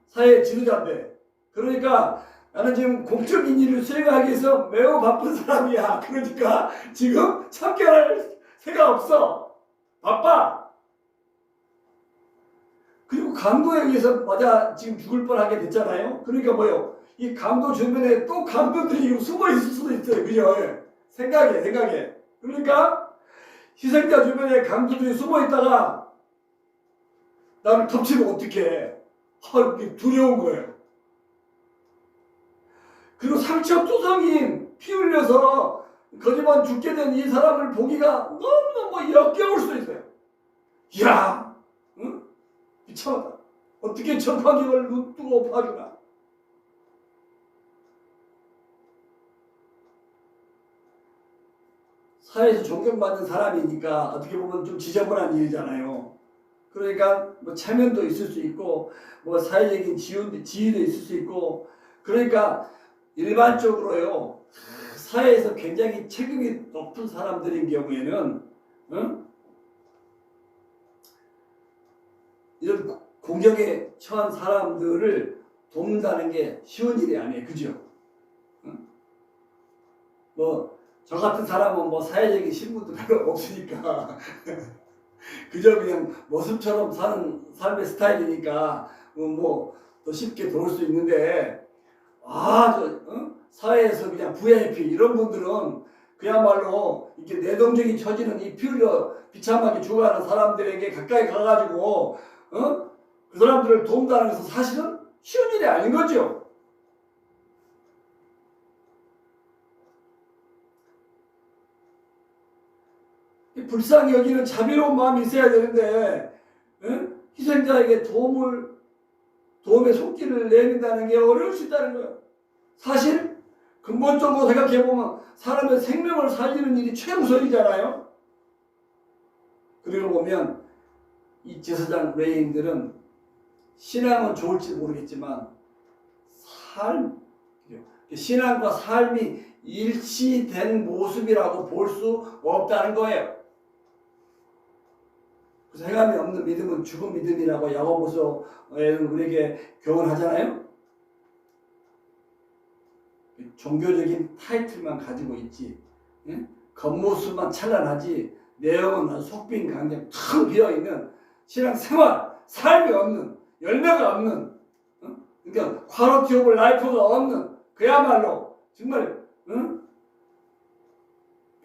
사회 지도자인데. 그러니까 나는 지금 공적인 일을 수행하기 위해서 매우 바쁜 사람이야. 그러니까 지금 참견할 새가 없어. 바빠. 그리고 강도에 의해서 맞아 지금 죽을 뻔하게 됐잖아요. 그러니까 뭐예요? 이 강도 주변에 또 강도들이 숨어 있을 수도 있어요. 그죠? 생각에. 그러니까 희생자 주변에 강도들이 숨어 있다가 나를 덮치면 어떡해. 두려운 거예요. 그리고 상처투성인 피 흘려서 거짓말 죽게 된 이 사람을 보기가 너무너무 역겨울 수도 있어요. 이야, 미쳤다. 어떻게 적화경을 눈뜨고 봐주나? 사회에서 존경받는 사람이니까 어떻게 보면 좀 지저분한 일이잖아요. 그러니까 뭐 체면도 있을 수 있고 뭐 사회적인 지위도 있을 수 있고 그러니까 일반적으로요 사회에서 굉장히 책임이 높은 사람들인 경우에는 이런 공격에 처한 사람들을 돕는다는 게 쉬운 일이 아니에요. 그죠? 뭐 저 같은 사람은 뭐 사회적인 신분도 별로 없으니까 그저 그냥 모습처럼 사는 삶의 스타일이니까 뭐 더 쉽게 도울 수 있는데 사회에서 그냥 VIP 이런 분들은 그야말로 이렇게 내동적인 처지는 이 피흘려 비참하게 죽어가는 사람들에게 가까이 가가지고 그 사람들을 돕는다는 것은 사실은 쉬운 일이 아닌 거죠. 불쌍히 여기는 자비로운 마음이 있어야 되는데 희생자에게 도움의 손길을 내민다는 게 어려울 수 있다는 거예요. 사실 근본적으로 생각해보면 사람의 생명을 살리는 일이 최우선이잖아요. 그리고 보면 이 제사장 레위인들은 신앙은 좋을지 모르겠지만 신앙과 삶이 일치된 모습이라고 볼 수 없다는 거예요. 그래서 행함이 없는 믿음은 죽은 믿음이라고 야고보서에는 우리에게 교훈하잖아요. 종교적인 타이틀만 가지고 있지, 겉모습만 찬란하지 내용은 아주 속빈 강경 텅 비어있는 신앙생활, 삶이 없는, 열매가 없는, 그러니까 퀄리티 오브 라이프가 없는 그야말로 정말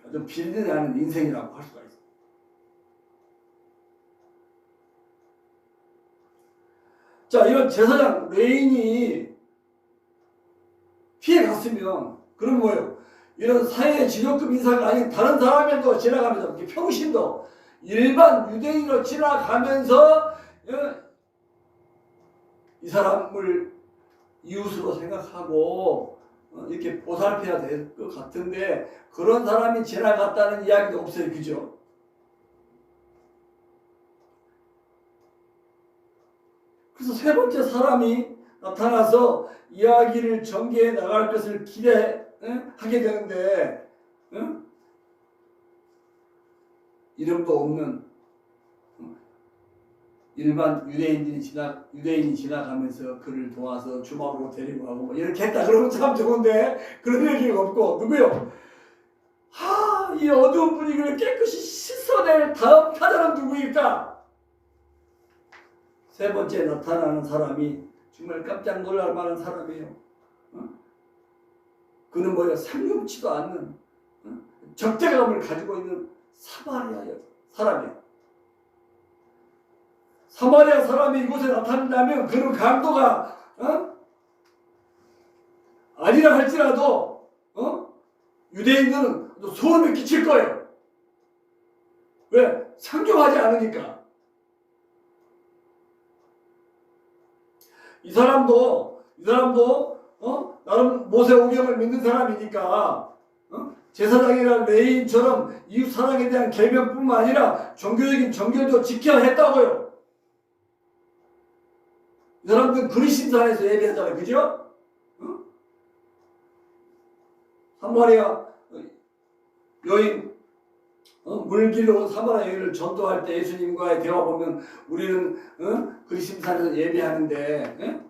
아주 비린내나는 인생이라고 할 수가 있어요. 자, 이런 제사장 레인이 피해갔으면 그럼 뭐예요? 이런 사회의 직역급 인사가 아닌 다른 사람에도 지나가면서 평신도 일반 유대인으로 지나가면서 이 사람을 이웃으로 생각하고 이렇게 보살펴야 될 것 같은데 그런 사람이 지나갔다는 이야기도 없어요. 그죠? 그래서 세 번째 사람이 나타나서 이야기를 전개해 나갈 것을 기대하게 되는데 이름도 없는 일반 유대인이 지나가면서 그를 도와서 주막으로 데리고 가고 뭐 이렇게 했다 그러면 참 좋은데 그런 얘기가 없고 누구요? 이 어두운 분위기를 깨끗이 씻어낼 다음 타자는 누구일까? 세 번째 나타나는 사람이 정말 깜짝 놀랄 만한 사람이에요. 그는 뭐예요? 상용치도 않는 적대감을 가지고 있는 사마리아 사람이에요. 사마리아 사람이 이곳에 나타난다면 그런 강도가 아니라 할지라도 유대인들은 소름이 끼칠 거예요. 왜? 상종하지 않으니까. 이 사람도 나름 모세 오경을 믿는 사람이니까 제사장이나 레위인처럼 이웃 사랑에 대한 계명뿐만 아니라 종교적인 정결도 지켜야 했다고요. 이 사람들은 그리심산에서 예배했잖아요. 그죠? 사마리아 여인 물길로 온 사마리아 여인을 전도할 때 예수님과의 대화 보면 우리는 그리심산에서 예배하는데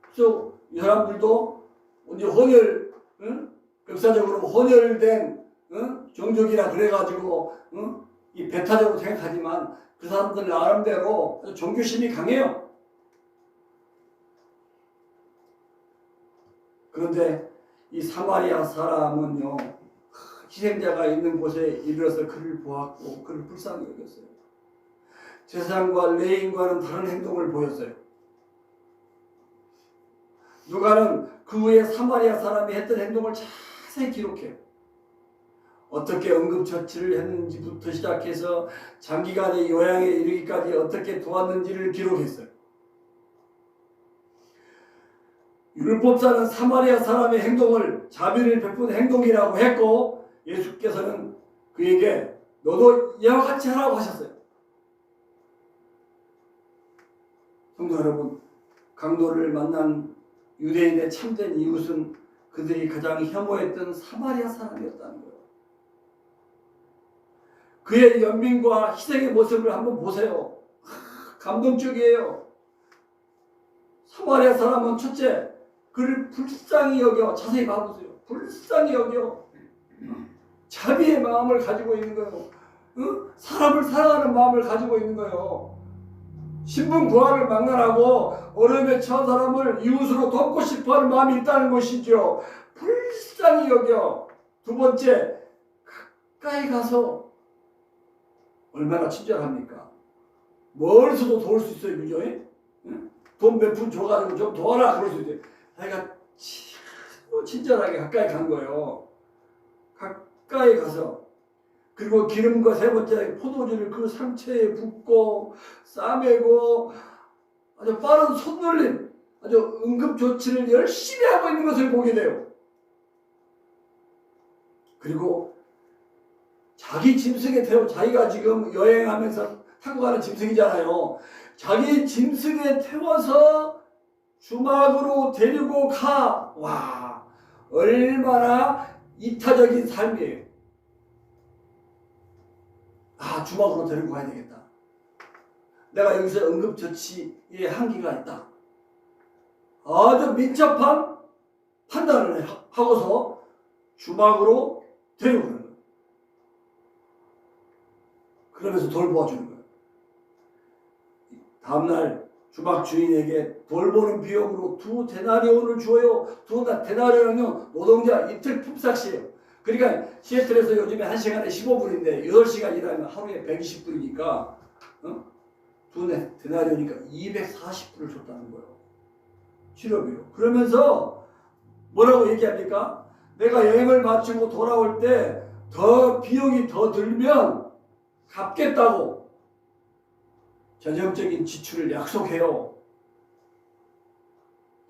그래서 이 사람들도 이제 혼혈 역사적으로 혼혈된 종족이라 그래가지고 이 배타적으로 생각하지만 그 사람들 나름대로 종교심이 강해요. 그런데 이 사마리아 사람은요 희생자가 있는 곳에 이르러서 그를 보았고 그를 불쌍히 여겼어요. 제사장과 레위인과는 다른 행동을 보였어요. 누가는 그 후에 사마리아 사람이 했던 행동을 자세히 기록해요. 어떻게 응급처치를 했는지부터 시작해서 장기간의 요양에 이르기까지 어떻게 도왔는지를 기록했어요. 율법사는 사마리아 사람의 행동을 자비를 베푼 행동이라고 했고, 예수께서는 그에게 너도 이와 같이 하라고 하셨어요. 성도 여러분, 강도를 만난 유대인의 참된 이웃은 그들이 가장 혐오했던 사마리아 사람이었다는 거예요. 그의 연민과 희생의 모습을 한번 보세요. 감동적이에요. 사마리아 사람은 첫째, 그를 불쌍히 여겨. 자세히 봐보세요. 불쌍히 여겨. 자비의 마음을 가지고 있는 거예요. 사람을 사랑하는 마음을 가지고 있는 거예요. 신분 구하를 막론하고 어려움에 처한 사람을 이웃으로 돕고 싶어하는 마음이 있다는 것이죠. 불쌍히 여겨. 두 번째, 가까이 가서 얼마나 친절합니까? 멀리서도 도울 수 있어요, 그죠? 돈 몇 푼 줘가지고 좀 도와라 그럴 수 있어요. 자기가 친절하게 가까이 간 거예요. 가까이 가서. 그리고 기름과 세 번째 포도주를 그 상처에 붓고 싸매고 아주 빠른 손놀림, 아주 응급조치를 열심히 하고 있는 것을 보게 돼요. 그리고 자기 짐승에 태워, 자기가 지금 여행하면서 타고 가는 짐승이잖아요. 자기 짐승에 태워서 주막으로 데리고 가. 와, 얼마나 이타적인 삶이에요. 아, 주막으로 데리고 가야 되겠다. 내가 여기서 응급처치에 한계가 있다. 아주 민첩한 판단을 하고서 주막으로 데리고 가는 거예요. 그러면서 돌보아주는 거예요. 다음날 주막 주인에게 돌보는 비용으로 2데나리온을 줘요. 2데나리온은요, 노동자 이틀 품삯이에요. 그러니까 시애틀에서 요즘에 1시간에 15불인데 8시간 일하면 하루에 120불이니까 2데나리온이니까 240불을 줬다는 거예요. 치료비요. 그러면서 뭐라고 얘기합니까? 내가 여행을 마치고 돌아올 때 더 비용이 더 들면 갚겠다고 전형적인 지출을 약속해요.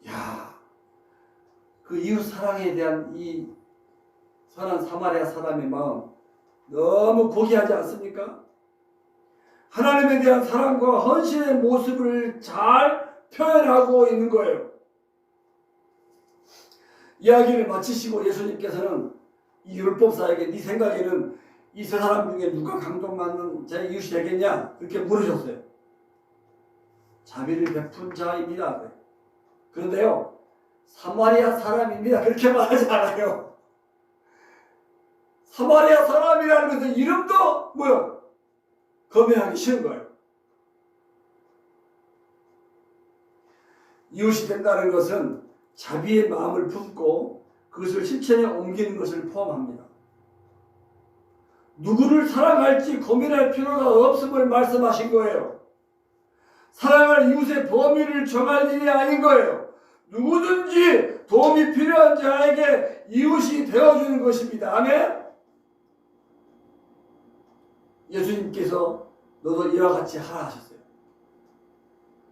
야, 그 이웃 사랑에 대한 이 선한 사마리아 사람의 마음 너무 고귀하지 않습니까? 하나님에 대한 사랑과 헌신의 모습을 잘 표현하고 있는 거예요. 이야기를 마치시고 예수님께서는 이 율법사에게 네 생각에는 이 세 사람 중에 누가 감동받는 제 이웃이 되겠냐? 그렇게 물으셨어요. 자비를 베푼 자입니다. 그런데요, 사마리아 사람입니다. 그렇게 말하지 않아요. 사마리아 사람이라는 것은 이름도 뭐요? 검열하기 쉬운 거예요. 이웃이 된다는 것은 자비의 마음을 품고 그것을 실천에 옮기는 것을 포함합니다. 누구를 사랑할지 고민할 필요가 없음을 말씀하신 거예요. 사랑할 이웃의 범위를 정할 일이 아닌 거예요. 누구든지 도움이 필요한 자에게 이웃이 되어주는 것입니다. 아멘? 예수님께서 너도 이와 같이 하라 하셨어요.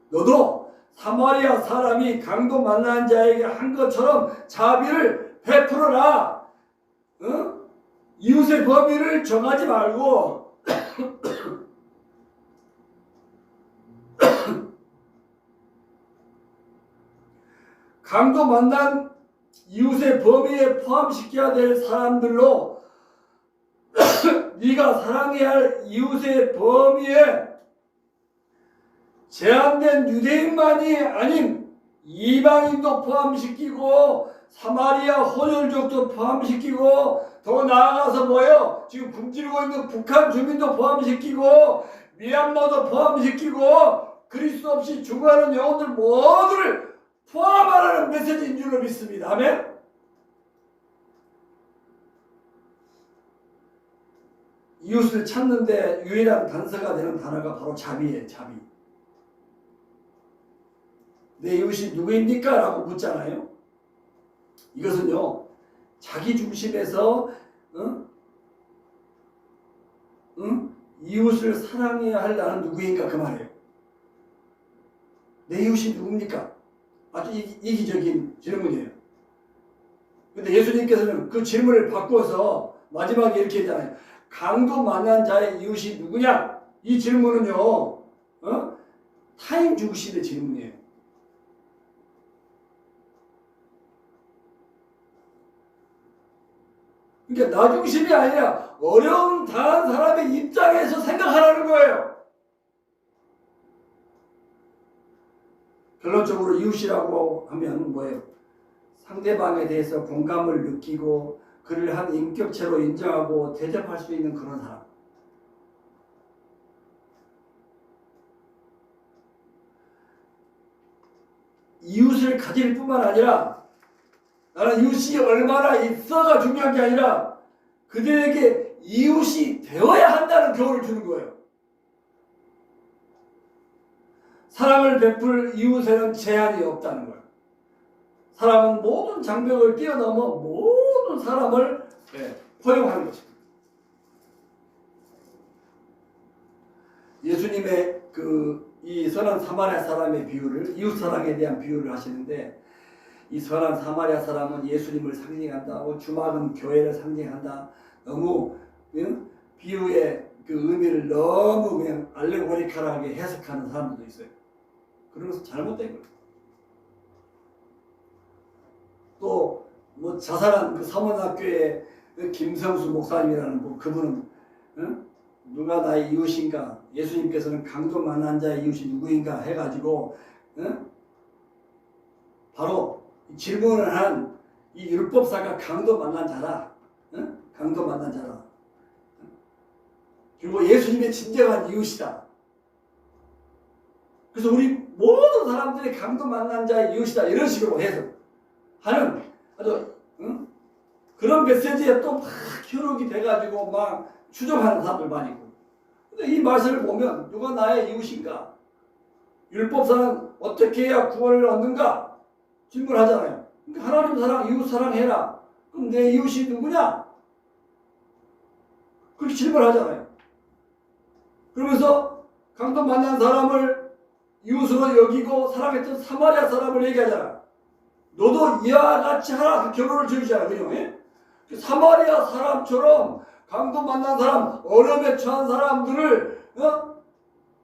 너도 사마리아 사람이 강도 만난 자에게 한 것처럼 자비를 베풀어라. 이웃의 범위를 정하지 말고 강도 만난 이웃의 범위에 포함시켜야 될 사람들로 네가 사랑해야 할 이웃의 범위에 제한된 유대인만이 아닌 이방인도 포함시키고 사마리아 혼혈족도 포함시키고 더 나아가서 뭐예요? 지금 굶주리고 있는 북한 주민도 포함시키고 미얀마도 포함시키고 그리스도 없이 죽어가는 영혼들 모두를 포함하라는 메시지인 줄로 믿습니다. 아멘? 이웃을 찾는데 유일한 단서가 되는 단어가 바로 자비예요. 자비. 내 이웃이 누구입니까? 라고 묻잖아요. 이것은요, 자기 중심에서 응? 이웃을 사랑해야 할 나는 누구인가 그 말이에요. 내 이웃이 누굽니까? 아주 이기적인 질문이에요. 근데 예수님께서는 그 질문을 바꿔서 마지막에 이렇게 했잖아요. 강도 만난 자의 이웃이 누구냐? 이 질문은요, 타임 주시의 질문이에요. 그러니까 나 중심이 아니라 어려움 당한 사람의 입장에서 생각하라는 거예요. 결론적으로 이웃이라고 하면 뭐예요? 상대방에 대해서 공감을 느끼고 그를 한 인격체로 인정하고 대접할 수 있는 그런 사람. 이웃을 가질 뿐만 아니라 나는 이웃이 얼마나 있어가 중요한 게 아니라 그들에게 이웃이 되어야 한다는 교훈을 주는 거예요. 사랑을 베풀 이웃에는 제한이 없다는 거예요. 사랑은 모든 장벽을 뛰어넘어 모든 사람을 포용하는 것입니다. 예수님의 이 선한 사마리아 사람의 비유를 이웃 사랑에 대한 비유를 하시는데 이 선한 사마리아 사람은 예수님을 상징한다. 주막은 교회를 상징한다. 너무 비유의 그 의미를 너무 그냥 알레고리컬하게 해석하는 사람들도 있어요. 그러면서 잘못된 거예요. 또 뭐 자살한 그 서문학교의 김성수 목사님이라는 그분은 누가 나의 이웃인가? 예수님께서는 강도 만난 자의 이웃이 누구인가 해가지고 바로 질문을 한 이 율법사가 강도 만난 자라. 강도 만난 자라. 그리고 예수님의 진정한 이웃이다. 그래서 우리 모든 사람들이 강도 만난 자의 이웃이다. 이런 식으로 해서 하는 아주 그런 메시지에 또 막 현혹이 돼가지고 막 추종하는 사람들 많이 있고. 근데 이 말씀을 보면 누가 나의 이웃인가? 율법사는 어떻게 해야 구원을 얻는가? 질문하잖아요. 그러니까 하나님 사랑, 이웃 사랑해라. 그럼 내 이웃이 누구냐? 그렇게 질문하잖아요. 그러면서 강도 만난 사람을 이웃으로 여기고 사랑했던 사마리아 사람을 얘기하잖아. 너도 이와 같이 하라. 그 결론을 지으잖아. 그죠? 사마리아 사람처럼 강도 만난 사람, 어려움에 처한 사람들을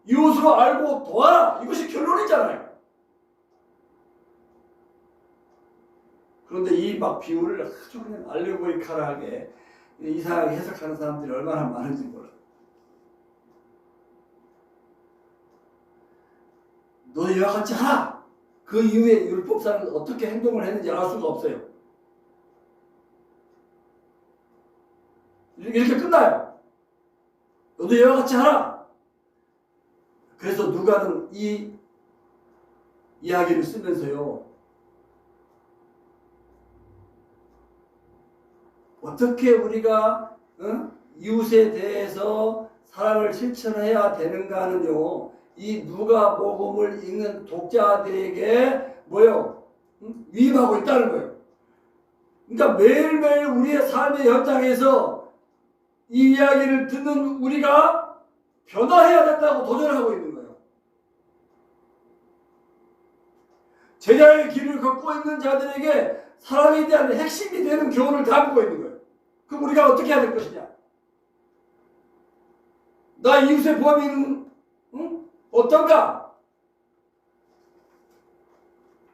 이웃으로 알고 도와라. 이것이 결론이잖아요. 그런데 이 막 비유를 아주 그냥 알레고리컬하게 이상하게 해석하는 사람들이 얼마나 많은지 몰라요. 너 이와 같이 하라. 그 이후에 율법사는 어떻게 행동을 했는지 알 수가 없어요. 이렇게 끝나요. 너도 이와 같이 하라. 그래서 누가는 이 이야기를 쓰면서요. 어떻게 우리가 이웃에 대해서 사랑을 실천해야 되는가는요. 이 누가복음을 읽는 독자들에게 뭐요? 위임하고 있다는 거예요. 그러니까 매일매일 우리의 삶의 현장에서 이 이야기를 듣는 우리가 변화해야 된다고 도전하고 있는 거예요. 제자의 길을 걷고 있는 자들에게 사랑에 대한 핵심이 되는 교훈을 담고 있는 거예요. 그럼 우리가 어떻게 해야 될 것이냐? 나 이웃의 범위는 어떤가?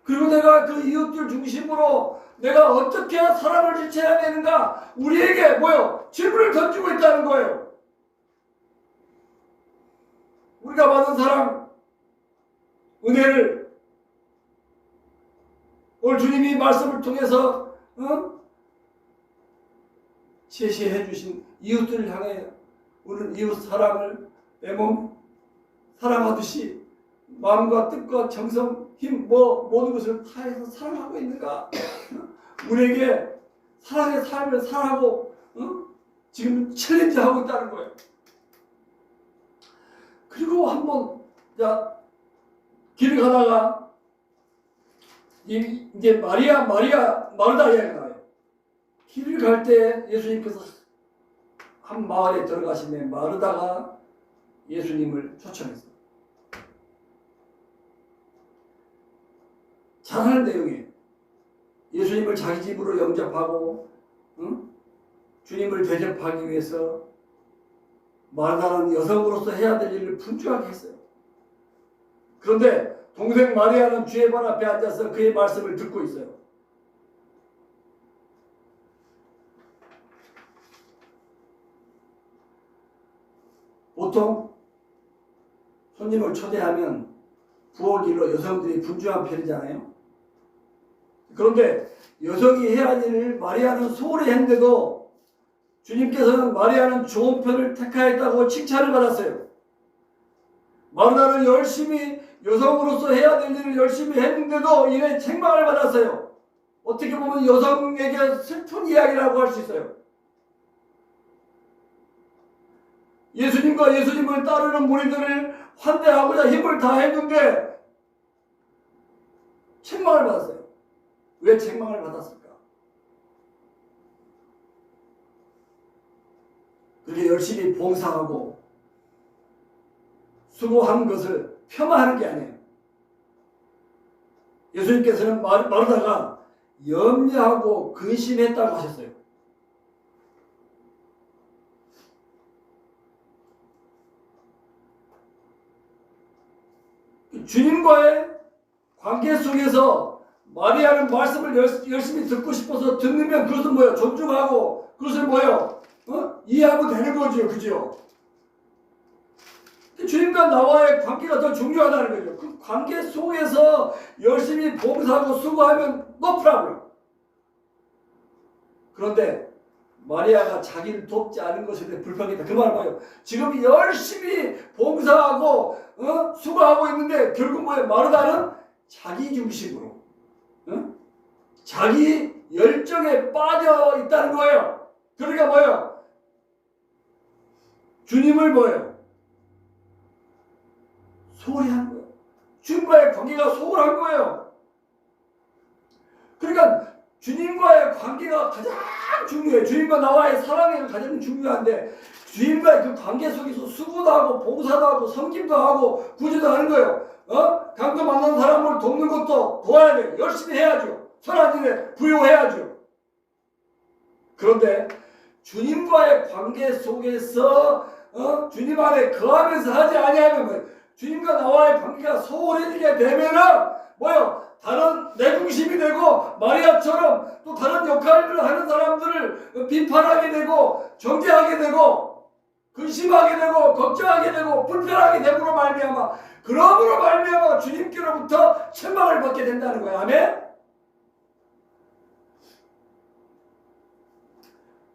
그리고 내가 그 이웃들 중심으로 내가 어떻게 사랑을 실천해야 되는가? 우리에게 뭐요? 질문을 던지고 있다는 거예요. 우리가 받은 사랑, 은혜를 오늘 주님이 말씀을 통해서 제시해 주신 이웃들을 향해 우리는 이웃 사랑을 내 몸 사랑하듯이 마음과 뜻과 정성, 힘, 모든 것을 다해서 사랑하고 있는가? 우리에게 사랑의 삶을 살아가고 지금 챌린지하고 있다는 거예요. 그리고 한번 길을 가다가 이제 마르다 이야기가 나와요. 길을 갈 때 예수님께서 한 마을에 들어가시며 마르다가 예수님을 초청했어요. 잘하는 내용이에요. 예수님을 자기 집으로 영접하고 주님을 대접하기 위해서 마르다는 여성으로서 해야 될 일을 분주하게 했어요. 그런데 동생 마리아는 주의 발 앞에 앉아서 그의 말씀을 듣고 있어요. 보통 손님을 초대하면 부엌 일로 여성들이 분주한 편이잖아요. 그런데 여성이 해야 할 일을 마리아는 소홀히 했는데도 주님께서는 마리아는 좋은 편을 택하였다고 칭찬을 받았어요. 마르다는 열심히 여성으로서 해야 될 일을 열심히 했는데도 이에 책망을 받았어요. 어떻게 보면 여성에게 슬픈 이야기라고 할 수 있어요. 예수님과 예수님을 따르는 무리들을 환대하고자 힘을 다했는데 책망을 받았어요. 왜 책망을 받았을까? 그렇게 열심히 봉사하고 수고한 것을 폄하하는 게 아니에요. 예수님께서는 마르다가 염려하고 근심했다고 하셨어요. 주님과의 관계 속에서 마리아는 말씀을 열심히 듣고 싶어서 듣으면 그것은 뭐예요? 존중하고 그것을 뭐예요? 이해하면 되는 거죠. 그죠? 주님과 나와의 관계가 더 중요하다는 거죠. 그 관계 속에서 열심히 봉사하고 수고하면 no problem. 그런데 마리아가 자기를 돕지 않은 것에 대해 불평했다. 그 말은 뭐예요? 지금 열심히 봉사하고 수고하고 있는데 결국 뭐예요? 마르다는 자기 중심으로 자기 열정에 빠져 있다는 거예요. 그러니까 뭐예요? 주님을 뭐예요? 소홀히 한 거예요. 주님과의 관계가 소홀한 거예요. 그러니까 주님과의 관계가 가장 중요해요. 주님과 나와의 사랑이 가장 중요한데 주님과의 그 관계 속에서 수고도 하고 봉사도 하고 섬김도 하고 구제도 하는 거예요. 강도 만난 사람을 돕는 것도 도와야 돼요. 열심히 해야죠. 선한 일에 부요해야죠. 그런데 주님과의 관계 속에서 주님 안에 거하면서 하지 아니하면 뭐예요? 주님과 나와의 관계가 소홀해지게 되면은 뭐요? 다른 내중심이 되고 마리아처럼 또 다른 역할을 하는 사람들을 비판하게 되고 정죄하게 되고 근심하게 되고 걱정하게 되고 불편하게 됨으로 말미암아 그러므로 말미암아 주님께로부터 책망을 받게 된다는 거예요. 아멘?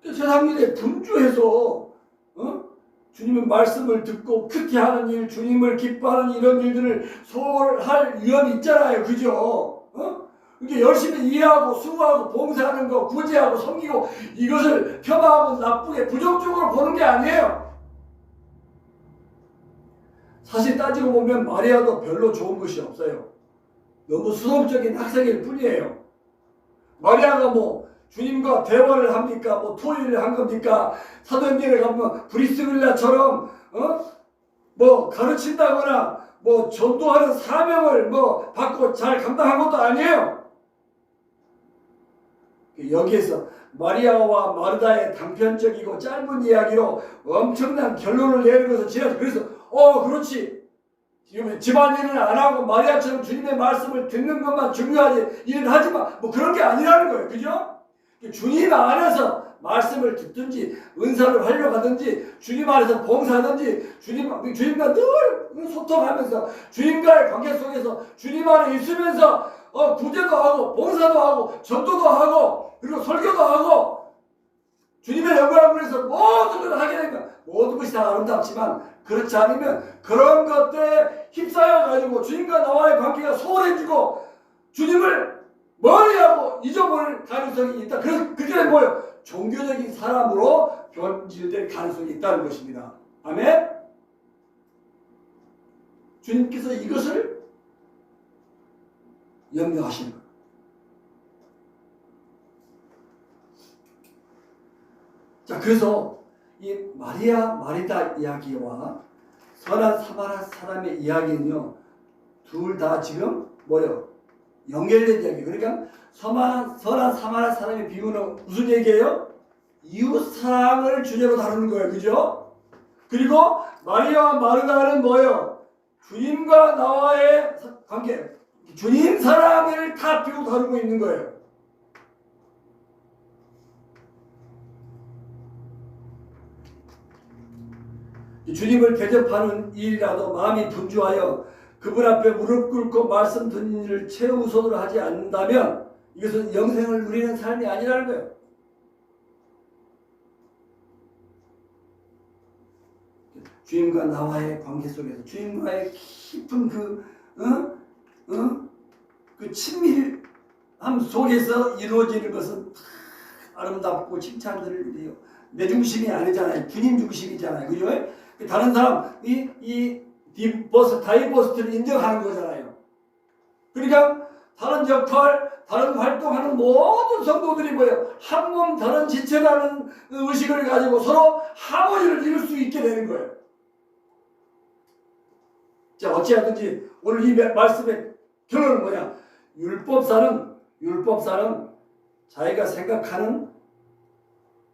세상 일에 분주해서 주님의 말씀을 듣고 큐티하는 일, 주님을 기뻐하는 이런 일들을 소홀할 위험이 있잖아요. 그죠? 이게 열심히 일하고 수고하고 봉사하는 거, 구제하고 섬기고 이것을 폄하하고 나쁘게 부정적으로 보는 게 아니에요. 사실 따지고 보면 마리아도 별로 좋은 것이 없어요. 너무 수동적인 학생일 뿐이에요. 마리아가 뭐 주님과 대화를 합니까? 뭐 토의를 한 겁니까? 사도행전에 가면 브리스길라처럼 뭐 가르친다거나 뭐 전도하는 사명을 뭐 받고 잘 감당한 것도 아니에요. 여기에서 마리아와 마르다의 단편적이고 짧은 이야기로 엄청난 결론을 내는 것을 지나서 그래서 그렇지. 지금 집안일은 안 하고 마리아처럼 주님의 말씀을 듣는 것만 중요하지 일은 하지 마. 뭐 그런 게 아니라는 거예요. 그죠? 주님 안에서 말씀을 듣든지 은사를 활용하든지 주님 안에서 봉사하든지 주님과 늘 소통하면서 주님과의 관계 속에서 주님 안에 있으면서 구제도 하고 봉사도 하고 전도도 하고 그리고 설교도 하고 주님의 영광을 위해서 모든 것을 하게 되면 모든 것이 다 아름답지만 그렇지 않으면 그런 것들에 휩싸여 가지고 주님과 나와의 관계가 소홀해지고 주님을 멀리하고 잊어버릴 가능성이 있다. 그래서 그게 뭐예요? 종교적인 사람으로 변질될 가능성이 있다는 것입니다. 아멘? 주님께서 이것을 염려하시는 거예요. 자, 그래서 이 마리아 마리다 이야기와 선한 사마리아 사람의 이야기는요, 둘 다 지금 뭐요? 연결된 이야기. 그러니까 선한 사마리아 사람의 비유는 무슨 얘기예요? 이웃 사랑을 주제로 다루는 거예요, 그죠? 그리고 마리아와 마르다는 뭐예요? 주님과 나와의 관계, 주님 사랑을 다 비유로 다루고 있는 거예요. 주님을 대접하는 일이라도 마음이 분주하여 그분 앞에 무릎 꿇고 말씀 듣는 일을 최우선으로 하지 않는다면 이것은 영생을 누리는 삶이 아니라는 거예요. 주님과 나와의 관계 속에서 주님과의 깊은 그 친밀함 속에서 이루어지는 것은 아름답고 칭찬들을 일이요. 내 중심이 아니잖아요. 주님 중심이잖아요. 그죠? 다른 사람, 다이버시티를 인정하는 거잖아요. 그러니까 다른 역할, 다른 활동하는 모든 성도들이 뭐예요? 한 몸 다른 지체라는 의식을 가지고 서로 하모니를 이룰 수 있게 되는 거예요. 자, 어찌하든지 오늘 이 말씀의 결론은 뭐냐? 율법사는 자기가 생각하는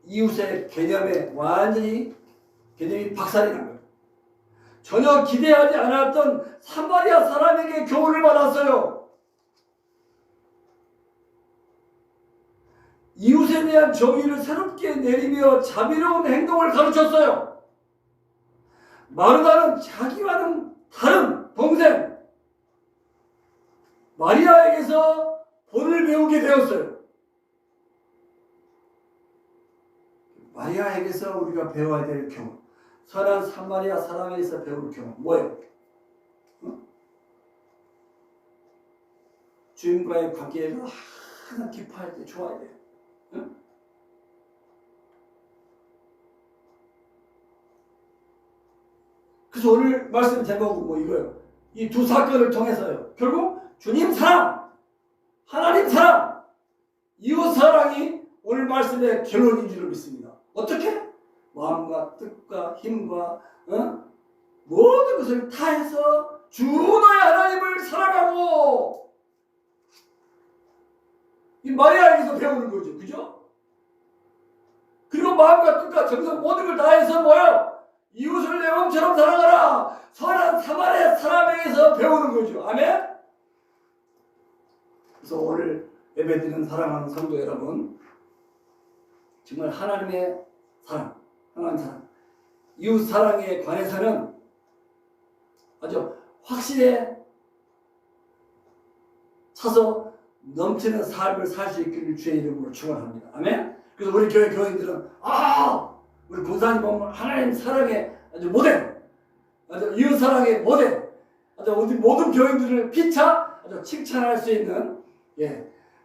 이웃의 개념에 완전히 개념이 박살이 난 거예요. 전혀 기대하지 않았던 사마리아 사람에게 교훈을 받았어요. 이웃에 대한 정의를 새롭게 내리며 자비로운 행동을 가르쳤어요. 마르다는 자기와는 다른 동생 마리아에게서 본을 배우게 되었어요. 마리아에게서 우리가 배워야 될 교훈, 선한 사마리아 사람에게서 배울 교훈 뭐예요? 주님과의 관계가 항상 깊어야 돼, 좋아야 돼. 그래서 오늘 말씀 제목은 뭐 이거예요. 이 두 사건을 통해서요. 결국 주님 사랑, 하나님 사랑, 이웃 사랑이 오늘 말씀의 결론인 줄 믿습니다. 어떻게? 마음과 뜻과 힘과 모든 것을 다해서 주 너의 하나님을 사랑하고, 이 마리아에게서 배우는 거죠. 그죠? 그리고 마음과 뜻과 정성 모든 걸 다해서 뭐요? 이웃을 내 몸처럼 사랑하라. 선한 사마리아 사람에게서 배우는 거죠. 아멘? 그래서 오늘 예배드리는 사랑하는 성도 여러분, 정말 하나님의 사랑, 하나님 사랑, 이웃 사랑에 관해서는 아주 확실해 차서 넘치는 삶을 살 수 있기를 주의 이름으로 축원합니다. 아멘? 그래서 우리 교회 교인들은 우리 권사님 보면 하나님 사랑의 아주 모델, 아주 이웃 사랑의 모델, 아주 우리 모든 교인들을 피차 아주 칭찬할 수 있는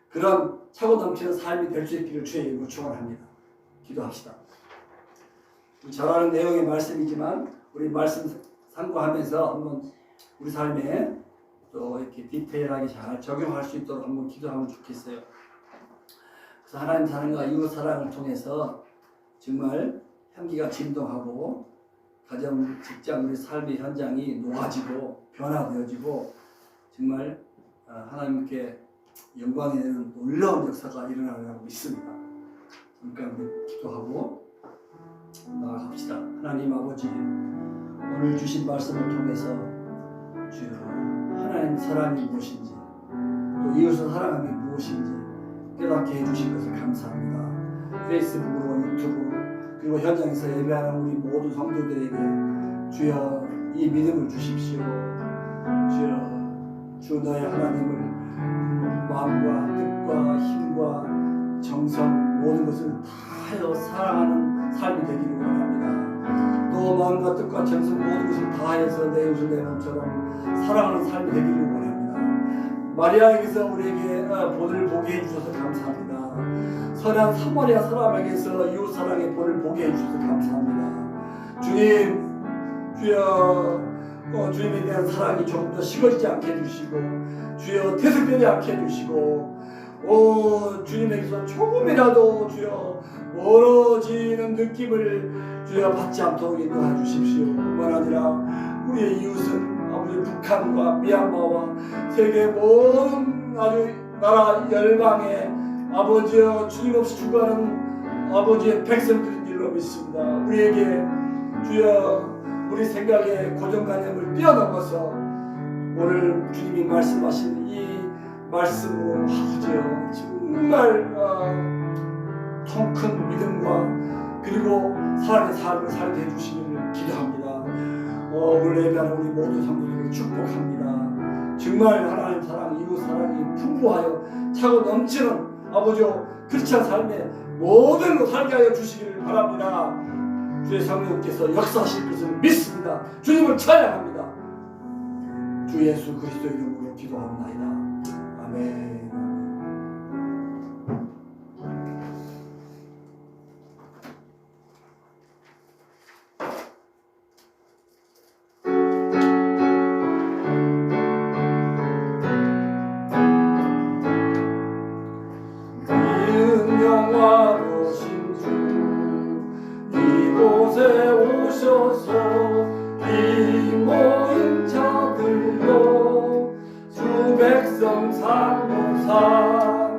그런 차고 넘치는 삶이 될 수 있기를 주의 이름으로 축원합니다. 기도합시다. 잘 아는 내용의 말씀이지만 우리 말씀 상고하면서 한번 우리 삶에 또 이렇게 디테일하게 잘 적용할 수 있도록 한번 기도하면 좋겠어요. 그래서 하나님 사랑과 이웃 사랑을 통해서 정말 향기가 진동하고 가정, 직장, 우리 삶의 현장이 놓아지고 변화되어지고 정말 하나님께 영광이 되는 놀라운 역사가 일어나리라고 믿습니다. 그러니까 우리 기도하고 나아갑시다. 하나님 아버지, 오늘 주신 말씀을 통해서 주여 하나님 사랑이 무엇인지 또 이웃을 사랑함이 무엇인지 깨닫게 해주신 것을 감사합니다. 페이스북으로 유튜브 그리고 현장에서 예배하는 우리 모든 성도들에게 주여 이 믿음을 주십시오. 주여 주 너의 하나님을 마음과 뜻과 힘과 정성 모든 것을 다하여 사랑하는 삶이 되기를 원합니다. 또 마음과 뜻과 정성 모든 것을 다하여서 내 이웃을 내 몸처럼 사랑하는 삶이 되기를 원합니다. 마리아에게서 우리에게 본을 보게 해주셔서 감사합니다. 선한 사마리아 사람에게서 이웃 사랑의 본을 보게 해주셔서 감사합니다. 주님, 주여 주님에 대한 사랑이 조금 더 식어지지 않게 해주시고 주여 퇴색되지 않게 해주시고 주님에게서 조금이라도 주여 멀어지는 느낌을 주여 받지 않도록 인도해 주십시오. 뿐만 아니라 우리의 이웃은 아버지 북한과 미얀마와 세계 모든 아주 나라 열방에 아버지여 주님 없이 죽어가는 아버지의 백성들인 일로 믿습니다. 우리에게 주여 우리 생각의 고정관념을 뛰어넘어서 오늘 주님이 말씀하신 이 말씀으로 아버지여 정말 통 큰 믿음과 그리고 사랑의 삶을 살게 해주시기를 기도합니다. 오늘 예배하는 우리 모든 성도들을 축복합니다. 정말 하나님 사랑, 이웃 사랑이 풍부하여 차고 넘치는 아버지여 크리스찬 삶의 모든 것 살게 하여 주시기를 바랍니다. 주의 성령께서 역사하실 것을 믿습니다. 주님을 찬양합니다. 주 예수 그리스도의 이름으로 기도합나이다. 아멘. 영화로신 주 이곳에 오셔서 이 모인 자들로 주 백성 살모사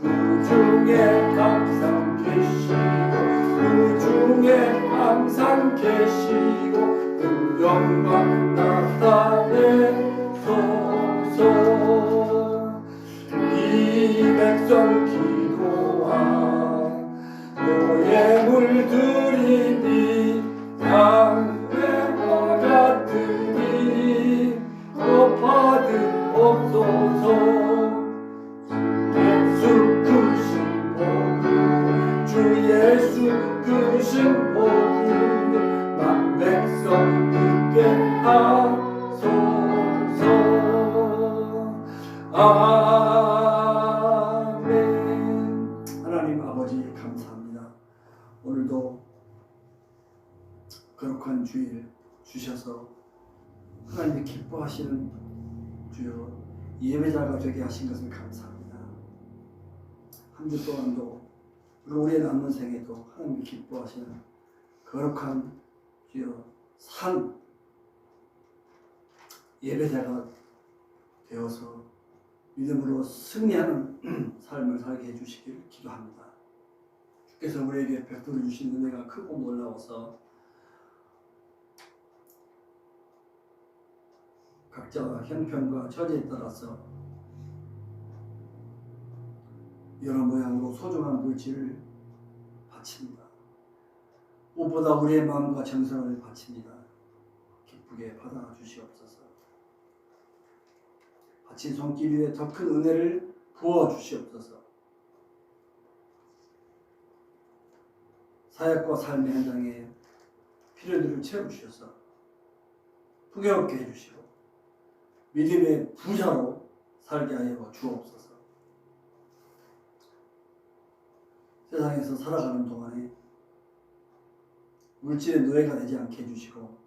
그 중에 항상 계시고 그 중에 항상 계시고 그 영광 나타내소서. 이 백성 너의 물들이니 양회와 같으니 덮어옵소서. 예수 크신 복음 주 예수 크신 복음 만 백성 듣게 하소서. 하나님 아버지 감사합니다. 오늘도 거룩한 주일 주셔서 하나님이 기뻐하시는 주여 예배자가 되게 하신 것을 감사합니다. 한 주 동안도 그리고 우리의 남은 생에도 하나님이 기뻐하시는 거룩한 주여 산 예배자가 되어서 믿음으로 승리하는 삶을 살게 해주시길 기도합니다. 주께서 우리에게 베풀어 주신 은혜가 크고 놀라워서 각자 형편과 처지에 따라서 여러 모양으로 소중한 물질을 바칩니다. 무엇보다 우리의 마음과 정성을 바칩니다. 기쁘게 받아주시옵소서. 바친 손길 위에 더 큰 은혜를 부어주시옵소서. 사역과 삶의 현장에 필요들을 채워주셔서 풍요롭게 해주시고 믿음의 부자로 살게 하여 주옵소서. 세상에서 살아가는 동안에 물질의 노예가 되지 않게 해주시고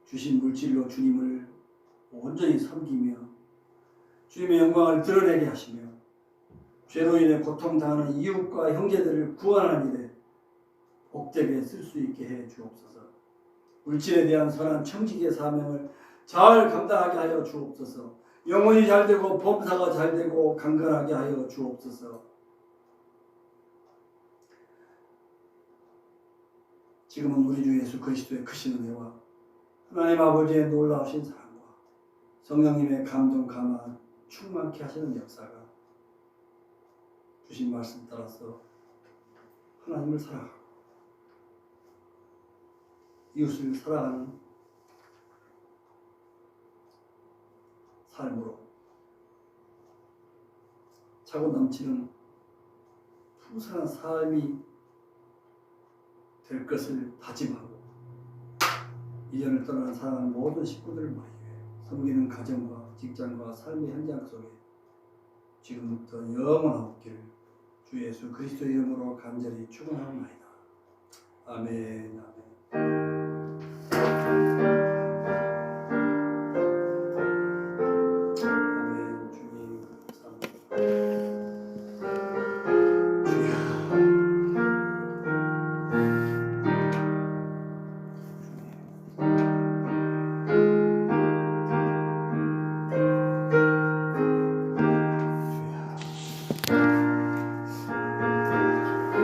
주신 물질로 주님을 온전히 섬기며 주님의 영광을 드러내게 하시며 죄로 인해 고통당하는 이웃과 형제들을 구원하는 일에 복되게 쓸 수 있게 해 주옵소서. 물질에 대한 선한 청지기의 사명을 잘 감당하게 하여 주옵소서. 영혼이 잘되고 범사가 잘되고 강건하게 하여 주옵소서. 지금은 우리 주 예수 그리스도의 크신 은혜와 하나님 아버지의 놀라우신 사랑과 성령님의 감동 감화 충만케 하시는 역사가 주신 말씀 따라서 하나님을 사랑하고 이웃을 사랑하는 삶으로 차고 넘치는 풍성한 삶이 될 것을 다짐하고 이전을 떠나는 사랑하는 모든 식구들을 위해 섬기는 가정과 직장과 삶의 현장 속에 지금부터 영원하옵기를 주 예수 그리스도 이름으로 간절히 축원하옵나이다. 아멘. 아멘.